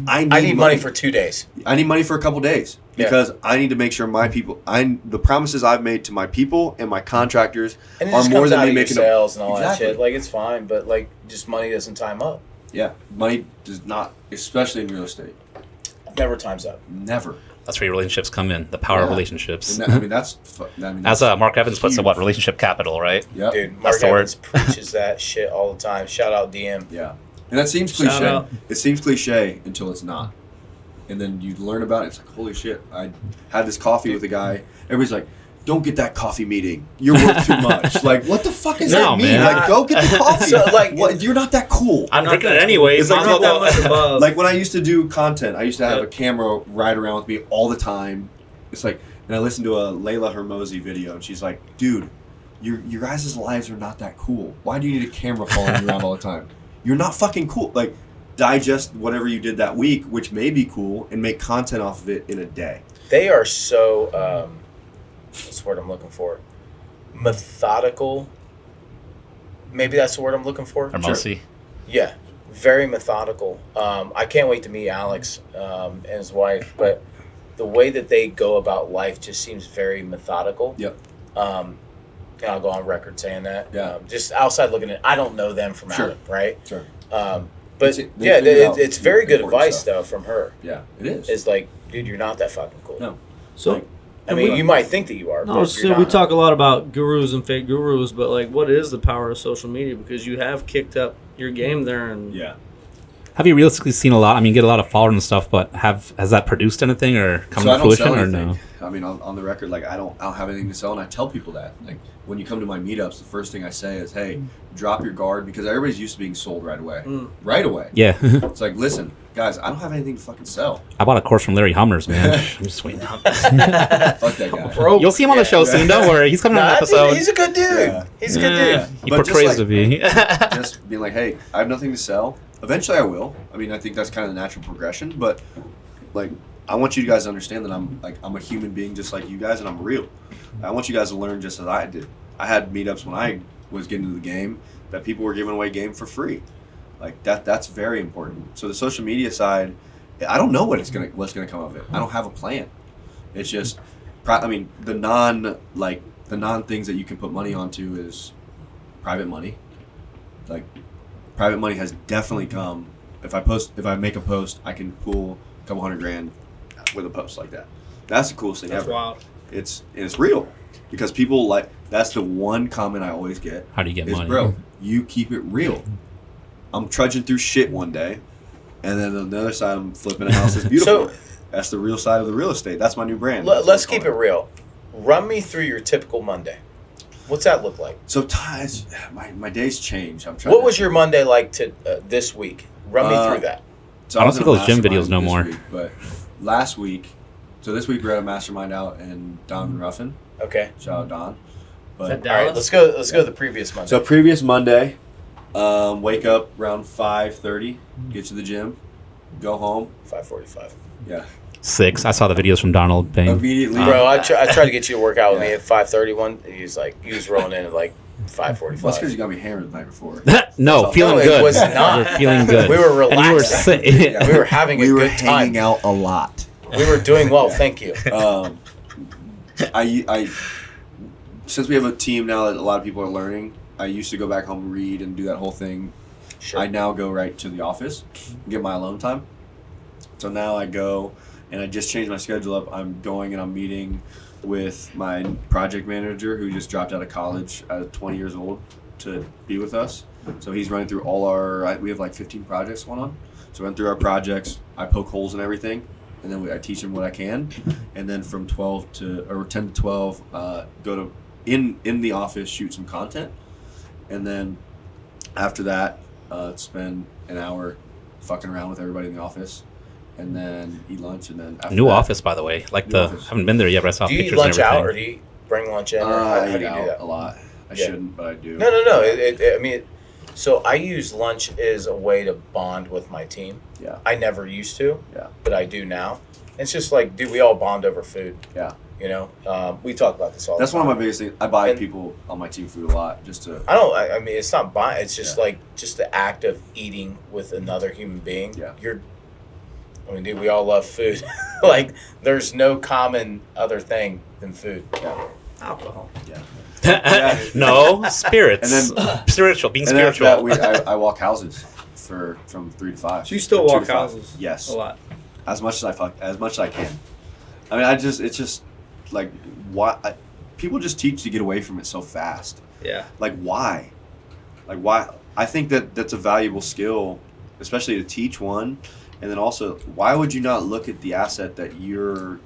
I need money for 2 days. I need money for a couple days because I need to make sure my people. The promises I've made to my people and my contractors And it are just more comes than out me of your making sales and all Exactly. that shit. Like it's fine, but like just money doesn't time up. Yeah, money does not, especially in real estate. Never times up. Never. That's where your relationships come in, the power of relationships. And that, I mean, that's. As Mark Evans puts it, what, relationship capital, right? Yep. Dude, Mark That's the word. Evans preaches that shit all the time. Shout out DM. Yeah. And that seems Shout cliche. out. It seems cliche until it's not. And then you learn about it. It's like, holy shit. I had this coffee with a guy. Everybody's like, don't get that coffee meeting. You're worth too much. Like, what the fuck does No, that mean? man. Like, go get the coffee. So, like, what? You're not that cool. I'm drinking it anyways. It's like might as well not that go- much above. Like when I used to do content, I used to have Yep. a camera ride around with me all the time. It's like, and I listened to a Layla Hermosi video, and she's like, dude, your guys' lives are not that cool. Why do you need a camera following you around all the time? you're not fucking cool. Like, digest whatever you did that week, which may be cool, and make content off of it in a day. They are so, what's the word I'm looking for? Methodical. Maybe that's the word I'm looking for. Or mostly. Yeah, very methodical. I can't wait to meet Alex and his wife, but the way that they go about life just seems very methodical. Yep. And I'll go on record saying that. Yeah. Just outside looking at, I don't know them from Sure. Adam, right? Sure. But They yeah, figure out it's very good important advice stuff. though from her. Yeah, it is. It's like, dude, you're not that fucking cool. No. So, I mean, you might think that you are. no, but so you're we not. talk a lot about gurus and fake gurus, but like, what is the power of social media? Because you have kicked up your game there, and Yeah. Have you realistically seen a lot? I mean, get a lot of followers and stuff, but has that produced anything or come So I to don't fruition sell or anything. no? I mean, on the record, like I don't have anything to sell, and I tell people that. Like when you come to my meetups, the first thing I say is, "Hey, drop your guard," because everybody's used to being sold right away. Right away. Yeah. It's like, listen, guys, I don't have anything to fucking sell. I bought a course from Larry Hummers, man. I'm just waiting out. Fuck that guy. You'll see him on the show soon. Don't worry. He's coming on an episode. He's a good dude. Yeah. He's a good dude. He But just portrays like- to be. Just being like, hey, I have nothing to sell. Eventually, I will. I mean, I think that's kind of the natural progression. But like, I want you guys to understand that I'm a human being just like you guys, and I'm real. I want you guys to learn just as I did. I had meetups when I was getting into the game that people were giving away game for free. Like that's very important. So the social media side, I don't know what's gonna come of it. I don't have a plan. It's just, I mean, the non things that you can put money onto is private money. Like, private money has definitely come. If I make a post, I can pull a couple $100,000 with a post like that. That's the coolest thing that's ever. wild. It's real because people like. That's the one comment I always get. How do you get is, money? bro, you keep it real. I'm trudging through shit one day, and then on the other side, I'm flipping a house that's beautiful. So- that's the real side of the real estate. That's my new brand. Let's keep it real. Run me through your typical Monday. What's that look like? So my days change. I'm trying. What was your Monday like to this week? Run me through that. So I don't was see in a those gym mastermind videos no this more. week, but last week, so this week we're at a mastermind out in Don Ruffin. Okay. Shout out Don. But Is that All right. Dallas? Let's go to the previous Monday. so previous Monday, wake up around 5:30, get to the gym, go home. 5:45. Yeah. 6. I saw the videos from Donald Bang. Immediately. Bro, I tried to get you to work out with me Yeah. at 5:31. He was rolling in at like Well, that's because 5:45. you got me hammered the night before. No, feeling No, it good. was not. We're feeling good. We were And you were relaxing. sick. We were having a good time. out a lot. We were doing well. Thank you. I since we have a team now that a lot of people are learning, I used to go back home and read and do that whole thing. Sure. I now go right to the office, get my alone time. So now I go, and I just changed my schedule up. I'm going and I'm meeting with my project manager who just dropped out of college at 20 years old to be with us. So he's running through all we have like 15 projects going on. So run through our projects. I poke holes in everything, and then I teach him what I can. And then from 10 to 12, go to in the office, shoot some content, and then after that, spend an hour fucking around with everybody in the office, and then eat lunch, and then after New that, office, by the way. Like New the office. haven't been there yet, but I saw Do you eat pictures lunch and out, everything. or do you bring lunch in, or I how do eat you do out that? a lot. I Yeah. shouldn't, but I do. No. I mean, so I use lunch as a way to bond with my team. Yeah. I never used to, Yeah. but I do now. It's just like, dude, we all bond over food. Yeah. You know, we talk about this all That's the time. one of my biggest things. I buy And- people on my team food a lot just to. I mean, it's not buying. It's just Yeah. like just the act of eating with another human being. Yeah. I mean, dude, we all love food. Like, there's no common other thing than food. Yeah. Alcohol. Yeah. No, spirits. And then- spiritual, being And then after that, spiritual. I walk houses from 3 to 5. So you still Or 2 walk to 5. houses? Yes. A lot. As much as I can. I mean, it's just like why people just teach to get away from it so fast. Yeah. Like why? I think that's a valuable skill, especially to teach one, and then also why would you not look at the asset that you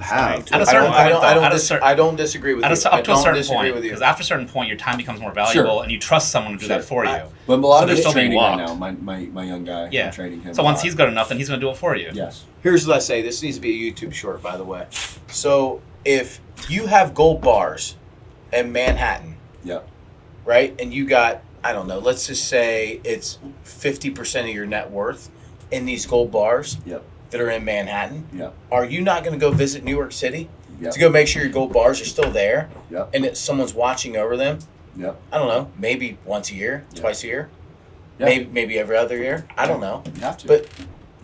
have? At a certain point, though, at a certain- I don't disagree with you. up to a I don't certain disagree point, with you. because after a certain point, your time becomes more valuable, Sure. and you trust someone to do that for you. But a lot So of they're it's still being training right walked. now. My young guy, Yeah. I'm training him. So a once lot. he's good enough, then he's going to do it for you. Yes. Here's what I say. This needs to be a YouTube short, by the way. So if you have gold bars in Manhattan, Yeah. right, and you got I don't know, let's just say it's 50% of your net worth in these gold bars Yep. that are in Manhattan. Yep. Are you not going to go visit New York City Yep. to go make sure your gold bars are still there Yep. and that someone's watching over them? Yep. I don't know, maybe once a year, Yeah. twice a year, Yeah. maybe every other year. I don't know. You have to. But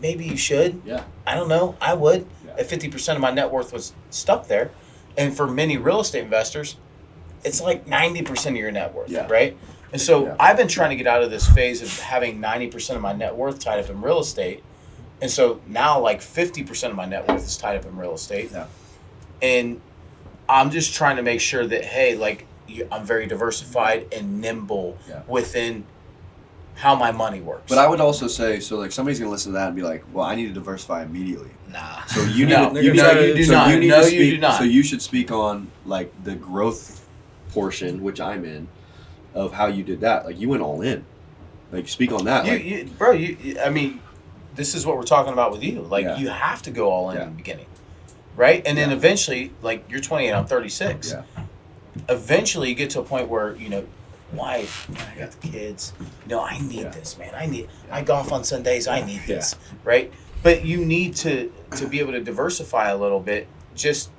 maybe you should. yeah. I don't know. I would. Yeah. If 50% of my net worth was stuck there. And for many real estate investors, it's like 90% of your net worth, Yeah. right? And so Yeah. I've been trying to get out of this phase of having 90% of my net worth tied up in real estate. And so now like 50% of my net worth is tied up in real estate. Yeah. And I'm just trying to make sure that, hey, like I'm very diversified and nimble Yeah. within how my money works. But I would also say, so like somebody's gonna listen to that and be like, well, I need to diversify immediately. nah. So you need No, to, you no, do so not. you need No, to you speak, do not. So you should speak on like the growth portion, which I'm in, of how you did that. Like you went all in. Like speak on that. Bro, I mean, this is what we're talking about with you. Like, Yeah. you have to go all in Yeah. in the beginning, right? And then Yeah. eventually, like, you're 28, I'm 36. Yeah. Eventually, you get to a point where, you know, wife, man, I got the kids. You know, I need Yeah. this, man. I golf on Sundays. I need Yeah. this, right? But you need to be able to diversify a little bit. Just,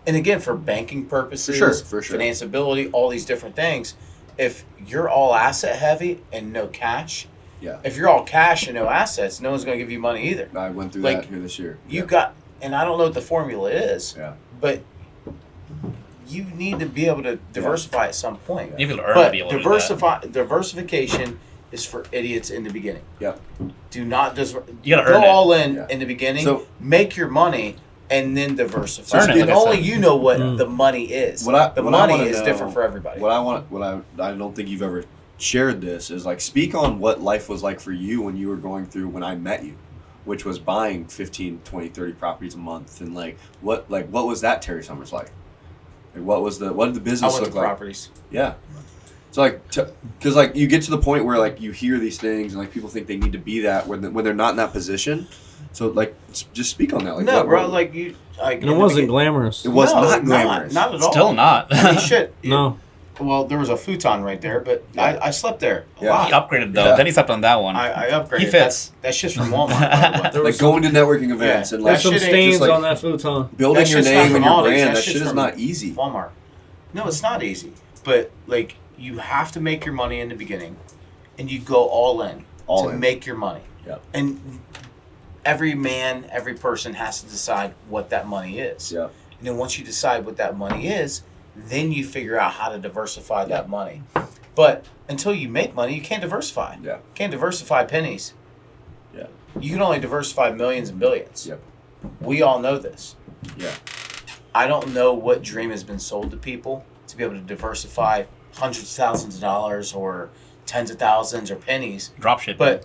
and again, for banking purposes, For sure. financeability, all these different things. If you're all asset heavy and no cash, Yeah. if you're all cash and no assets, no one's going to give you money either. I went through Like, that here this year. You Yeah. got, and I don't know what the formula is, Yeah. but you need to be able to diversify at some point. You can learn to But be able to do that. diversification is for idiots in the beginning. Yep. Do not You gotta go earn it. all in Yeah. in the beginning. So- make your money and then diversify. Earn it, And like I only said. you know what Mm. the money is. What I the wanna money is know- different for everybody. I don't think you've ever shared this is like speak on what life was like for you when you were going through when I met you, which was buying 15, 20, 30 properties a month, and like what was that Terry Summers like? Like what did the I business went look to like? properties. Yeah. So like, because like you get to the point where like you hear these things and like people think they need to be that when they're not in that position. So like, just speak on that. Like, No, what- bro, like you. Like, And it wasn't glamorous. It was No, not glamorous. Not at all. Still not. I mean, shit. No. Well, there was a futon right there, but Yeah. I slept there a Yeah. lot. He upgraded though. Yeah. Then he stepped on that one. I upgraded. He fits. That's just from Walmart. by the way. Like going to networking events and like There's some shit ain't stains just like- on that futon. building That your shit's not name from and your Aldi's, brand. that That shit's shit is from not easy. Walmart. No, it's not easy. But like you have to make your money in the beginning, and you go all in All to in. make your money. Yep. And every man, every person has to decide what that money is. Yeah. And then once you decide what that money is, then you figure out how to diversify that money. But until you make money, you can't diversify. Yeah. You can't diversify pennies. Yeah. You can only diversify millions and billions. Yep. We all know this. Yeah. I don't know what dream has been sold to people to be able to diversify hundreds of thousands of dollars or tens of thousands or pennies. Drop shit. But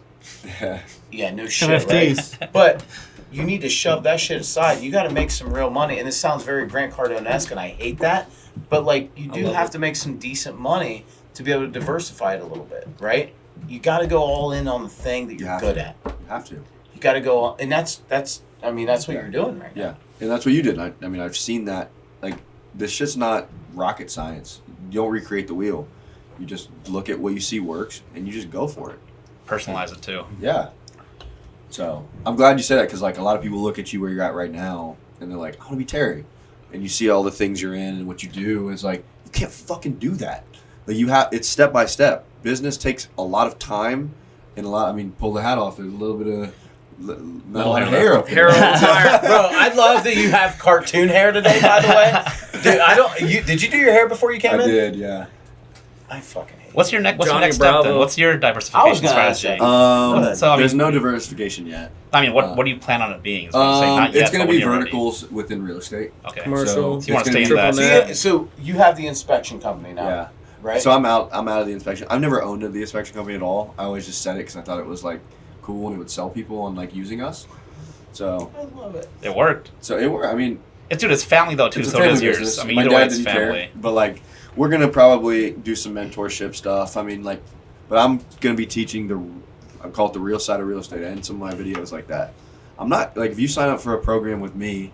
yeah, no shit, NFTs. right? But you need to shove that shit aside. You got to make some real money. And this sounds very Grant Cardone-esque, and I hate that. But like, you do have to make some decent money to be able to diversify it a little bit, right? You got to go all in on the thing that You you're have good to. at. You have to. You got to go, and that's what you're doing right now. Yeah. And that's what you did. I mean, I've seen that. Like, this shit's not rocket science. You don't recreate the wheel. You just look at what you see works, and you just go for it. Personalize it too. Yeah. So I'm glad you said that because like a lot of people look at you where you're at right now, and they're like, "I want to be Terry," and you see all the things you're in and what you do. And it's like you can't fucking do that. Like it's step by step. Business takes a lot of time and a lot. I mean, pull the hat off. There's a little bit of metal hair up there. Bro, I love that you have cartoon hair today, by the way. Dude, did you do your hair before you came I in? did, yeah. I fucking hate What's your next? What's your Johnny next step then? Bravo. What's your I was diversification gonna ask strategy? that. So, I mean- There's no diversification yet. I mean, what do you plan on it being? Is what I'm saying. Not yet, It's going but to when be you're ready. verticals within real estate. Okay. Commercial. So you want it's to stay gonna in be- that? it. So you have the inspection company now, Yeah. right? So I'm out of the inspection. I've never owned the inspection company at all. I always just said it because I thought it was like cool and it would sell people on like using us. So I love it. It worked. it worked. I mean, It's dude, it's family though too. it's a So family is yours. business. I mean, My either way, dad it's didn't family. care, but like we're gonna probably do some mentorship stuff. I mean, like, but I'm gonna be teaching I call it the real side of real estate and some of my videos like that. I'm not like if you sign up for a program with me,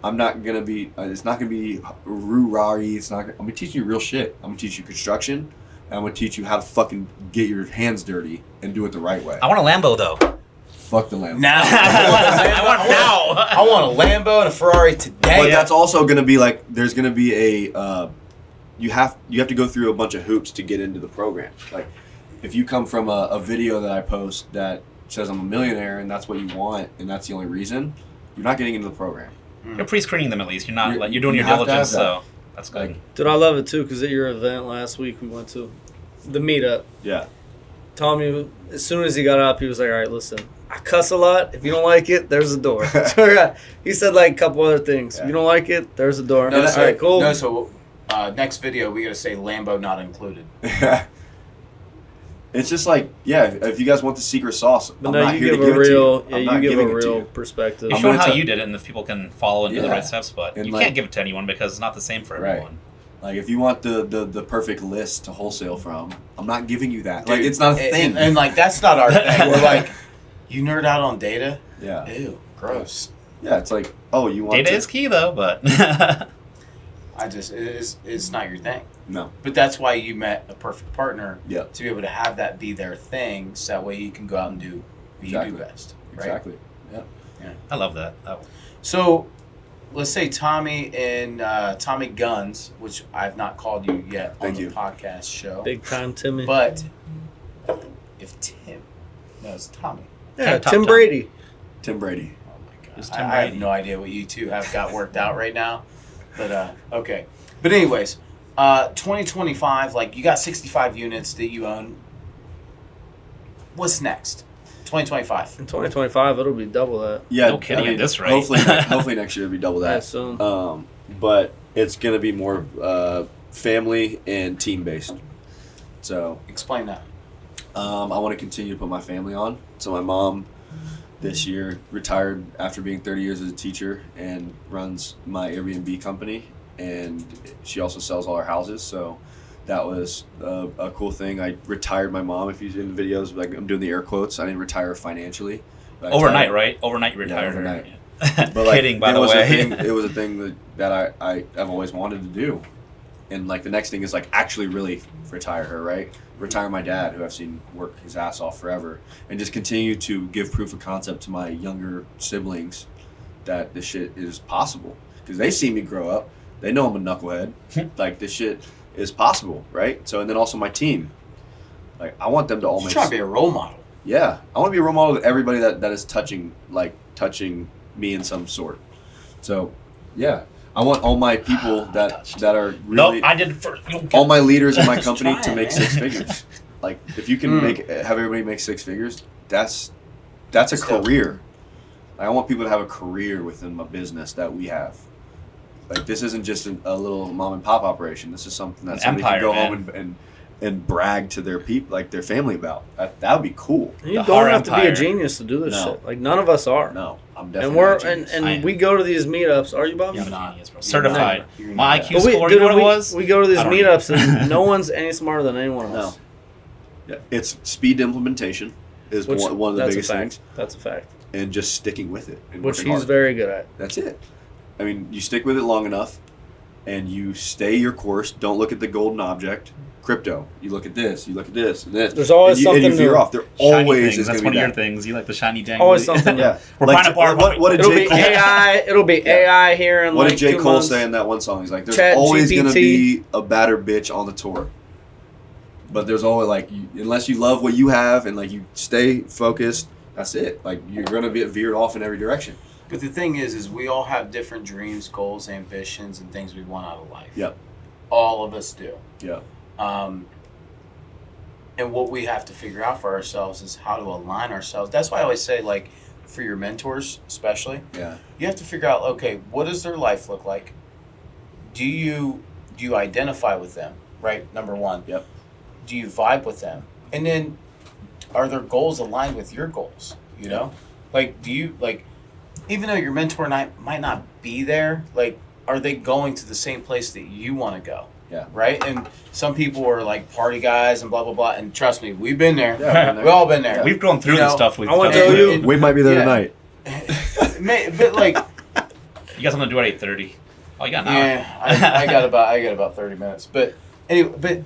I'm not gonna be. It's not gonna be roo-rah-y. It's not. I'm gonna teach you real shit. I'm gonna teach you construction. I'm and I'm gonna teach you how to fucking get your hands dirty and do it the right way. I want a Lambo though. Fuck the Lambo. Now. I want now. I want a Lambo and a Ferrari today. But that's also gonna be like there's gonna be a you have to go through a bunch of hoops to get into the program. Like if you come from a video that I post that says I'm a millionaire and that's what you want and that's the only reason, you're not getting into the program. You're pre-screening them at least. You're not you're doing you your have to diligence. have that. So that's good. Like, Dude, I love it too because at your event last week we went to the meetup. yeah. Tommy, as soon as he got up, he was like, "All right, listen, I cuss a lot. If you don't like it, there's a door." So he said like a couple other things. If you don't like it, there's a door. No, All right, cool. No, so next video we gotta say Lambo not included. It's just like, yeah, if you guys want the secret sauce, But I'm no, not you here to give give a it to real, you. I'm yeah, not you give a giving it to real you. perspective. You I'm show gonna how tell- you did it, and if people can follow and do the Yeah. right steps, but And you like- can't give it to anyone because it's not the same for Right. everyone. Like if you want the perfect list to wholesale from, I'm not giving you that. Like it's not a thing. And like that's not our thing. We're like, you nerd out on data? yeah, Ew, gross. yeah. It's like, oh, you want Data to, is key though, but It's not your thing. no, But that's why you met a perfect partner yeah, to be able to have that be their thing, so that way you can go out and do what Exactly. you do best. Right? exactly. Yeah, I love that. Oh. So, let's say Tommy and Tommy Guns, which I've not called you yet Thank on you. the podcast show. Big time, Timmy. But if Tim, no, it's Tommy. yeah, Top Tim Tom. Brady. Tim Brady. Oh my god, It's Tim I have Brady. no idea what you two have got worked out right now. But okay. But anyways, 2025, like you got 65 units that you own. What's next? 2025. In 2025, it'll be double that. Yeah, No kidding at this rate. Hopefully next year it'll be double Yeah, that. soon. But it's gonna be more family and team based. So Explain that. I want to continue to put my family on. So my mom this year retired after being 30 years as a teacher and runs my Airbnb company, and she also sells all our houses. So that was a cool thing. I retired my mom. If you see in the videos, like I'm doing the air quotes, I didn't retire financially. But I Overnight, retired- right? Overnight, you retired. overnight. Yeah. But like, Kidding, by it the was way. a thing, it was a thing that I've always wanted to do. And like the next thing is like actually really retire her, right? Retire my dad, who I've seen work his ass off forever, and just continue to give proof of concept to my younger siblings that this shit is possible. Because they see me grow up, they know I'm a knucklehead. Like this shit is possible, right? So and then also my team, like I want them to all You're make. trying to be a role model. Yeah, I want to be a role model to everybody that is touching me in some sort. So, yeah, I want all my people that are No, really I did first. You all my leaders in my Just company to trying, make man. 6 figures. Like if you can have everybody make 6 figures, that's a Still. career. Like, I want people to have a career within my business that we have. Like this isn't just a little mom and pop operation. This is something that An somebody empire, can go man. home and brag to their people, like their family about. That would be cool. You The don't Harr have to be Empire. a genius to do this No. shit. Like none of us are. No, I'm And definitely we're not a genius. and I am. we go to these meetups. Are you, Bob? You're not. Certified. You're My not. IQ But score, dude, you know what it was? We go to these I don't meetups and no one's any smarter than anyone No. else. Yeah, it's speed to implementation is Which one of the that's biggest a fact. things, That's a fact. and just sticking with it. And Which working he's hard. very good at. That's it. I mean, you stick with it long enough, and you stay your course. Don't look at the golden object. Crypto. You look at this. You look at this and this. There's always and something And you veer new. off. There Shiny always things. is That's going one to of be your that. things. You like the shiny dangly. Always something new. Yeah. We're Like, buying a bar. what did It'll J. be Cole? AI. It'll be AI here in What like did J. 2 Cole months. say in that one song? He's like, "There's Chat always going to GPT. be a badder bitch on the tour." But there's always like, unless you love what you have and like you stay focused, that's it. Like you're going to be veered off in every direction. But the thing is we all have different dreams, goals, ambitions, and things we want out of life. Yep. All of us do. Yeah. And what we have to figure out for ourselves is how to align ourselves. That's why I always say, like, for your mentors especially, Yeah. you have to figure out, okay, what does their life look like? Do you identify with them, right? Number one. Yep. Do you vibe with them? And then are their goals aligned with your goals? You know? Like, do you, like, even though your mentor might not be there, like, are they going to the same place that you want to go? Yeah. Right? And some people are like party guys and blah, blah, blah. And trust me, we've been there. Yeah, been there. We've all been there. We've gone through You this know, stuff. With I wanna each other. tell you- We might be there Yeah. tonight. But like, You guys want to do it at 8:30? Oh, you got an hour. yeah, I got about 30 minutes. But anyway, but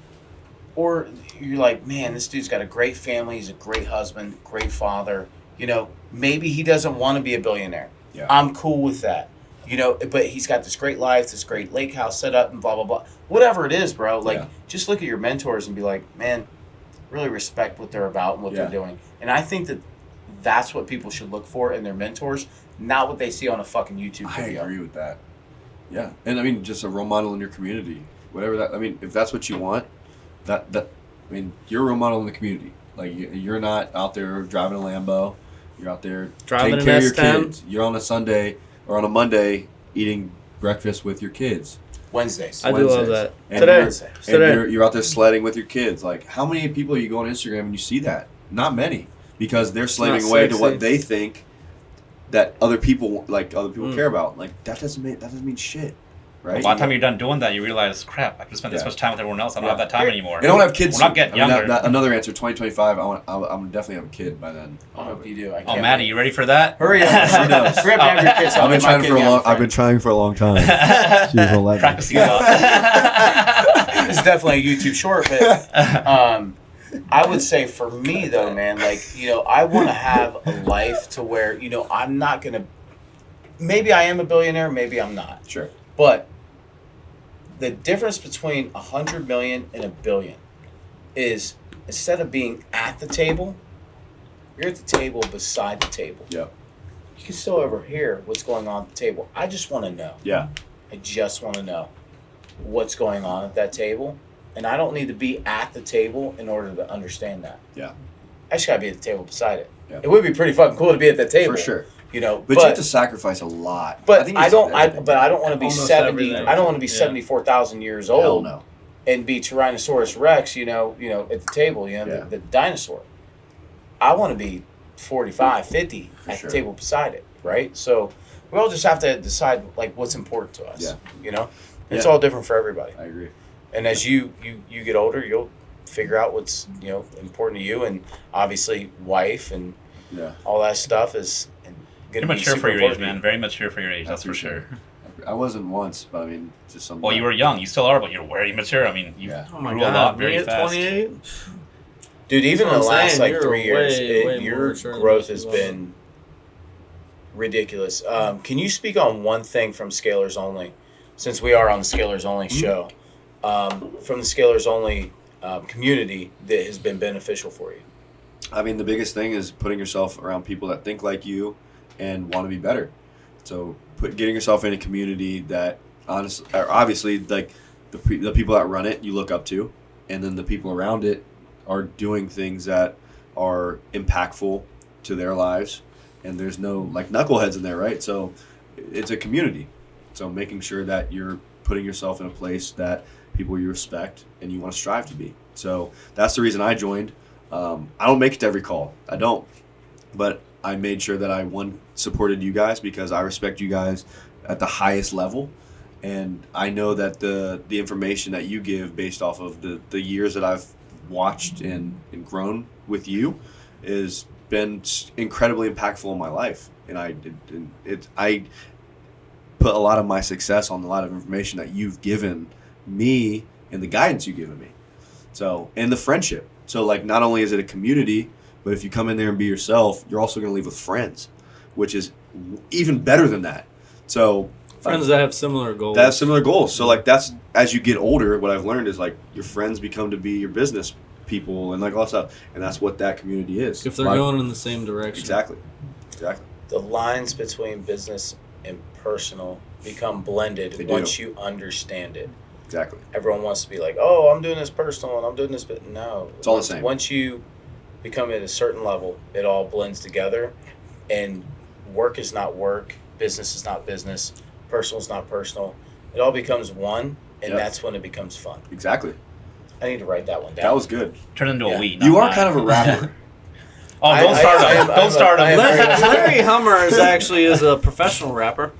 or you're like, man, this dude's got a great family. He's a great husband, great father. You know, maybe he doesn't want to be a billionaire. Yeah. I'm cool with that. You know, but he's got this great life, this great lake house set up, and blah, blah, blah. Whatever it is, bro. Like, just look at your mentors and be like, man, really respect what they're about and what they're doing. And I think that that's what people should look for in their mentors, not what they see on a fucking YouTube video. I agree with that. Yeah. And I mean, just a role model in your community. Whatever that, I mean, if that's what you want, I mean, you're a role model in the community. Like, you're not out there driving a Lambo. You're out there Driving taking care of your S10. kids. You're on a Sunday or on a Monday eating breakfast with your kids. Wednesdays. I do love that. And Today. you're out there sledding with your kids. Like, how many people you go on Instagram and you see that? Not many, because they're slaving not away to sexy. what they think that other people care about. Like, that doesn't mean shit, right? By the time you're done doing that, you realize, crap, I could spend this much time with everyone else. I don't have that time anymore. And I don't have kids. We're not getting younger. Another answer, 2025. I'm definitely have a kid by then. I hope you do. I Oh, can't Maddie, you ready for that? Hurry up. Hurry up and have your kids. I've been trying for a long time. She was 11. Practicing a lot. It's definitely a YouTube short, but I would say for me though, man, like, you know, I want to have a life to where, you know, I'm not gonna. Maybe I am a billionaire, maybe I'm not. Sure. But the difference between 100 million and a billion is, instead of being at the table, you're at the table beside the table. Yeah. You can still overhear what's going on at the table. I just want to know. Yeah. I just want to know what's going on at that table. And I don't need to be at the table in order to understand that. Yeah. I just got to be at the table beside it. Yeah. It would be pretty fucking cool to be at that table. For sure. You know, But you have to sacrifice a lot. But think I it's don't everything. want to be Almost 70. everything. I don't want to be Yeah. 74,000 years Hell old no. and be Tyrannosaurus Rex, you know, at the table, you know, Yeah. the dinosaur. I want to be 45, 50 at sure. the table beside it, right? So we all just have to decide like what's important to us. Yeah. You know, it's Yeah. all different for everybody. I agree. And as you get older, you'll figure out what's, you know, important to you, and obviously wife and Yeah. all that stuff is You're going to be mature super for your age, important to man. you. Very mature for your age, that's for appreciate sure. I wasn't once, but I mean, just something. Well, you were young. You still are, but you're very mature. I mean, you Yeah. Oh my grew God. a lot Me very at fast. 28? Dude, even in That's the what I'm last saying. like You're 3 years, way more your mature than growth most has people. been ridiculous. Can you speak on one thing from Scalers Only, since we are on the Scalers Only show, from the Scalers Only community that has been beneficial for you? I mean, the biggest thing is putting yourself around people that think like you and want to be better. So, getting yourself in a community that obviously, like the people that run it, you look up to, and then the people around it are doing things that are impactful to their lives, and there's no like knuckleheads in there, right? So, it's a community. So, making sure that you're putting yourself in a place that people you respect and you want to strive to be. So, that's the reason I joined. I don't make it to every call. I don't. But I made sure that I, supported you guys because I respect you guys at the highest level. And I know that the information that you give based off of the years that I've watched and grown with you has been incredibly impactful in my life. And I put a lot of my success on a lot of information that you've given me and the guidance you've given me. So, and the friendship. So, like, not only is it a community, but if you come in there and be yourself, you're also going to leave with friends, which is even better than that. So, Friends that have similar goals. that have similar goals. So, like, that's, as you get older, what I've learned is, like, your friends become to be your business people and, like, all that stuff. And that's what that community is. If they're going in the same direction. Exactly. The lines between business and personal become blended They do. once you understand it. Exactly. Everyone wants to be like, oh, I'm doing this personal and I'm doing this, but no. It's all the same. Once you become at a certain level, it all blends together, and work is not work, business is not business, personal is not personal. It all becomes one, and Yep. that's when it becomes fun. Exactly. I need to write that one down. That was good. Turn into Yeah. a we. You not are I. kind of a rapper. Oh, don't start him. Don't start him. Larry Hummer is a professional rapper.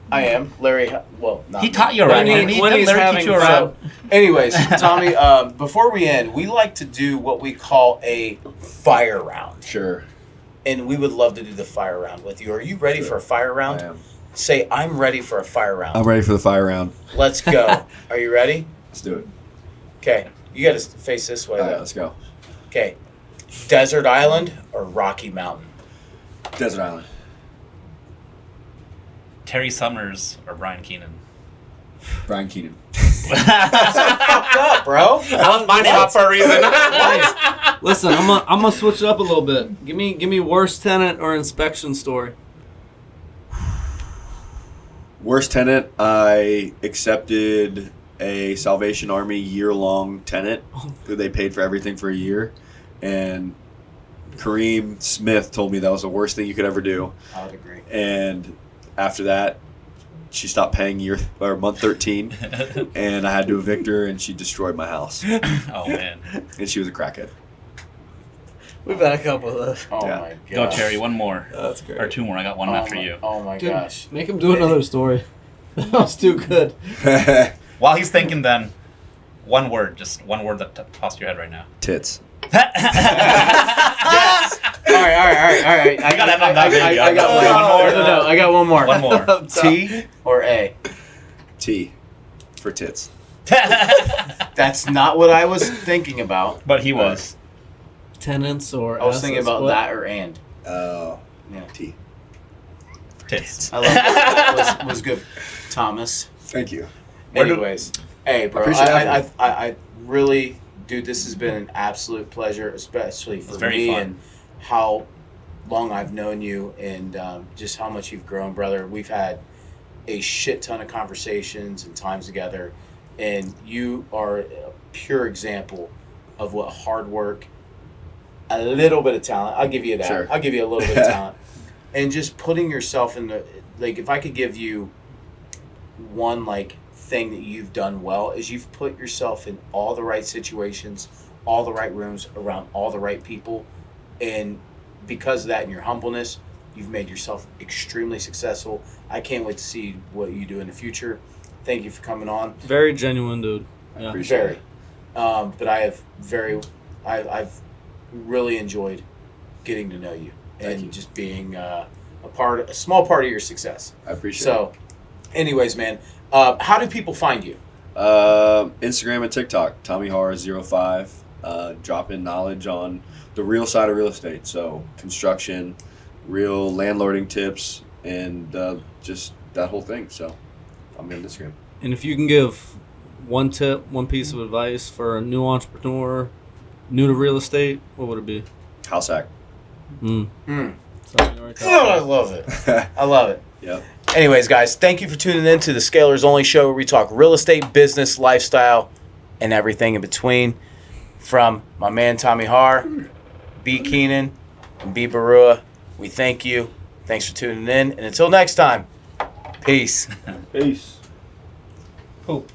I am. Larry, well, not He me. taught you a rap. When Didn't he's Larry having teach you a fun. rap? Anyways, Tommy, before we end, we like to do what we call a fire round. Sure. And we would love to do the fire round with you. Are you ready for a fire round? I am. Say, I'm ready for a fire round. I'm ready for the fire round. Let's go. Are you ready? Let's do it. Okay. You got to face this way, All right, though. let's go. Okay. Desert Island or Rocky Mountain? Desert Island. Terry Summers or Brian Keenan? Brian Keenan. Fucked up, bro. I left my name out for a reason. Listen, I'm gonna switch it up a little bit. Give me worst tenant or inspection story. Worst tenant, I accepted a Salvation Army year-long tenant who they paid for everything for a year. And Kareem Smith told me that was the worst thing you could ever do. I would agree. And after that, she stopped paying month 13, and I had to evict her, and she destroyed my house. Oh man. And she was a crackhead. We've had a couple of those. Oh, Yeah. my God. Go Terry, one more. That's great. Or two more. I got one after you. Oh, my Dude, gosh. make him do another story. That was too good. While he's thinking, then one word, just one word that pops your head right now. Tits. Yes. All right. You gotta end on that, baby. I got one. One more. No, I got one more. One more. T or A? T for tits. That's not what I was thinking about. But he was. Tenants or I was thinking assets, about what? that or and. Oh, Yeah. T. Tits. I love that. Was good, Thomas. Thank you. Anyways, hey, bro, Appreciate having me. I really, dude, this has been an absolute pleasure, especially for very me fun. and how long I've known you and just how much you've grown, brother. We've had a shit ton of conversations and times together, and you are a pure example of what hard work, a little bit of talent. I'll give you that. Sure. I'll give you a little bit of talent, and just putting yourself in the like. If I could give you one like thing that you've done well is you've put yourself in all the right situations, all the right rooms, around all the right people, and because of that and your humbleness, you've made yourself extremely successful. I can't wait to see what you do in the future. Thank you for coming on. Very genuine, dude. Yeah. Appreciate Very. it. But I've really enjoyed getting to know you and Thank you. just being a small part of your success. I appreciate So, anyways, man, how do people find you? it. Instagram and TikTok, Tommy Harr 05. Dropping knowledge on the real side of real estate. So construction, real landlording tips, and just that whole thing. So I'm on Instagram. And if you can give one tip, one piece of advice for a new entrepreneur, new to real estate, what would it be? House hack. Something you already Oh, I talked love it. I love it. Yep. Anyways, guys, thank you for tuning in to the Scalers Only Show, where we talk real estate, business, lifestyle, and everything in between. From my man Tommy Harr, B. Keenan, and B. Barua, we thank you. Thanks for tuning in. And until next time, peace. Peace. Poop.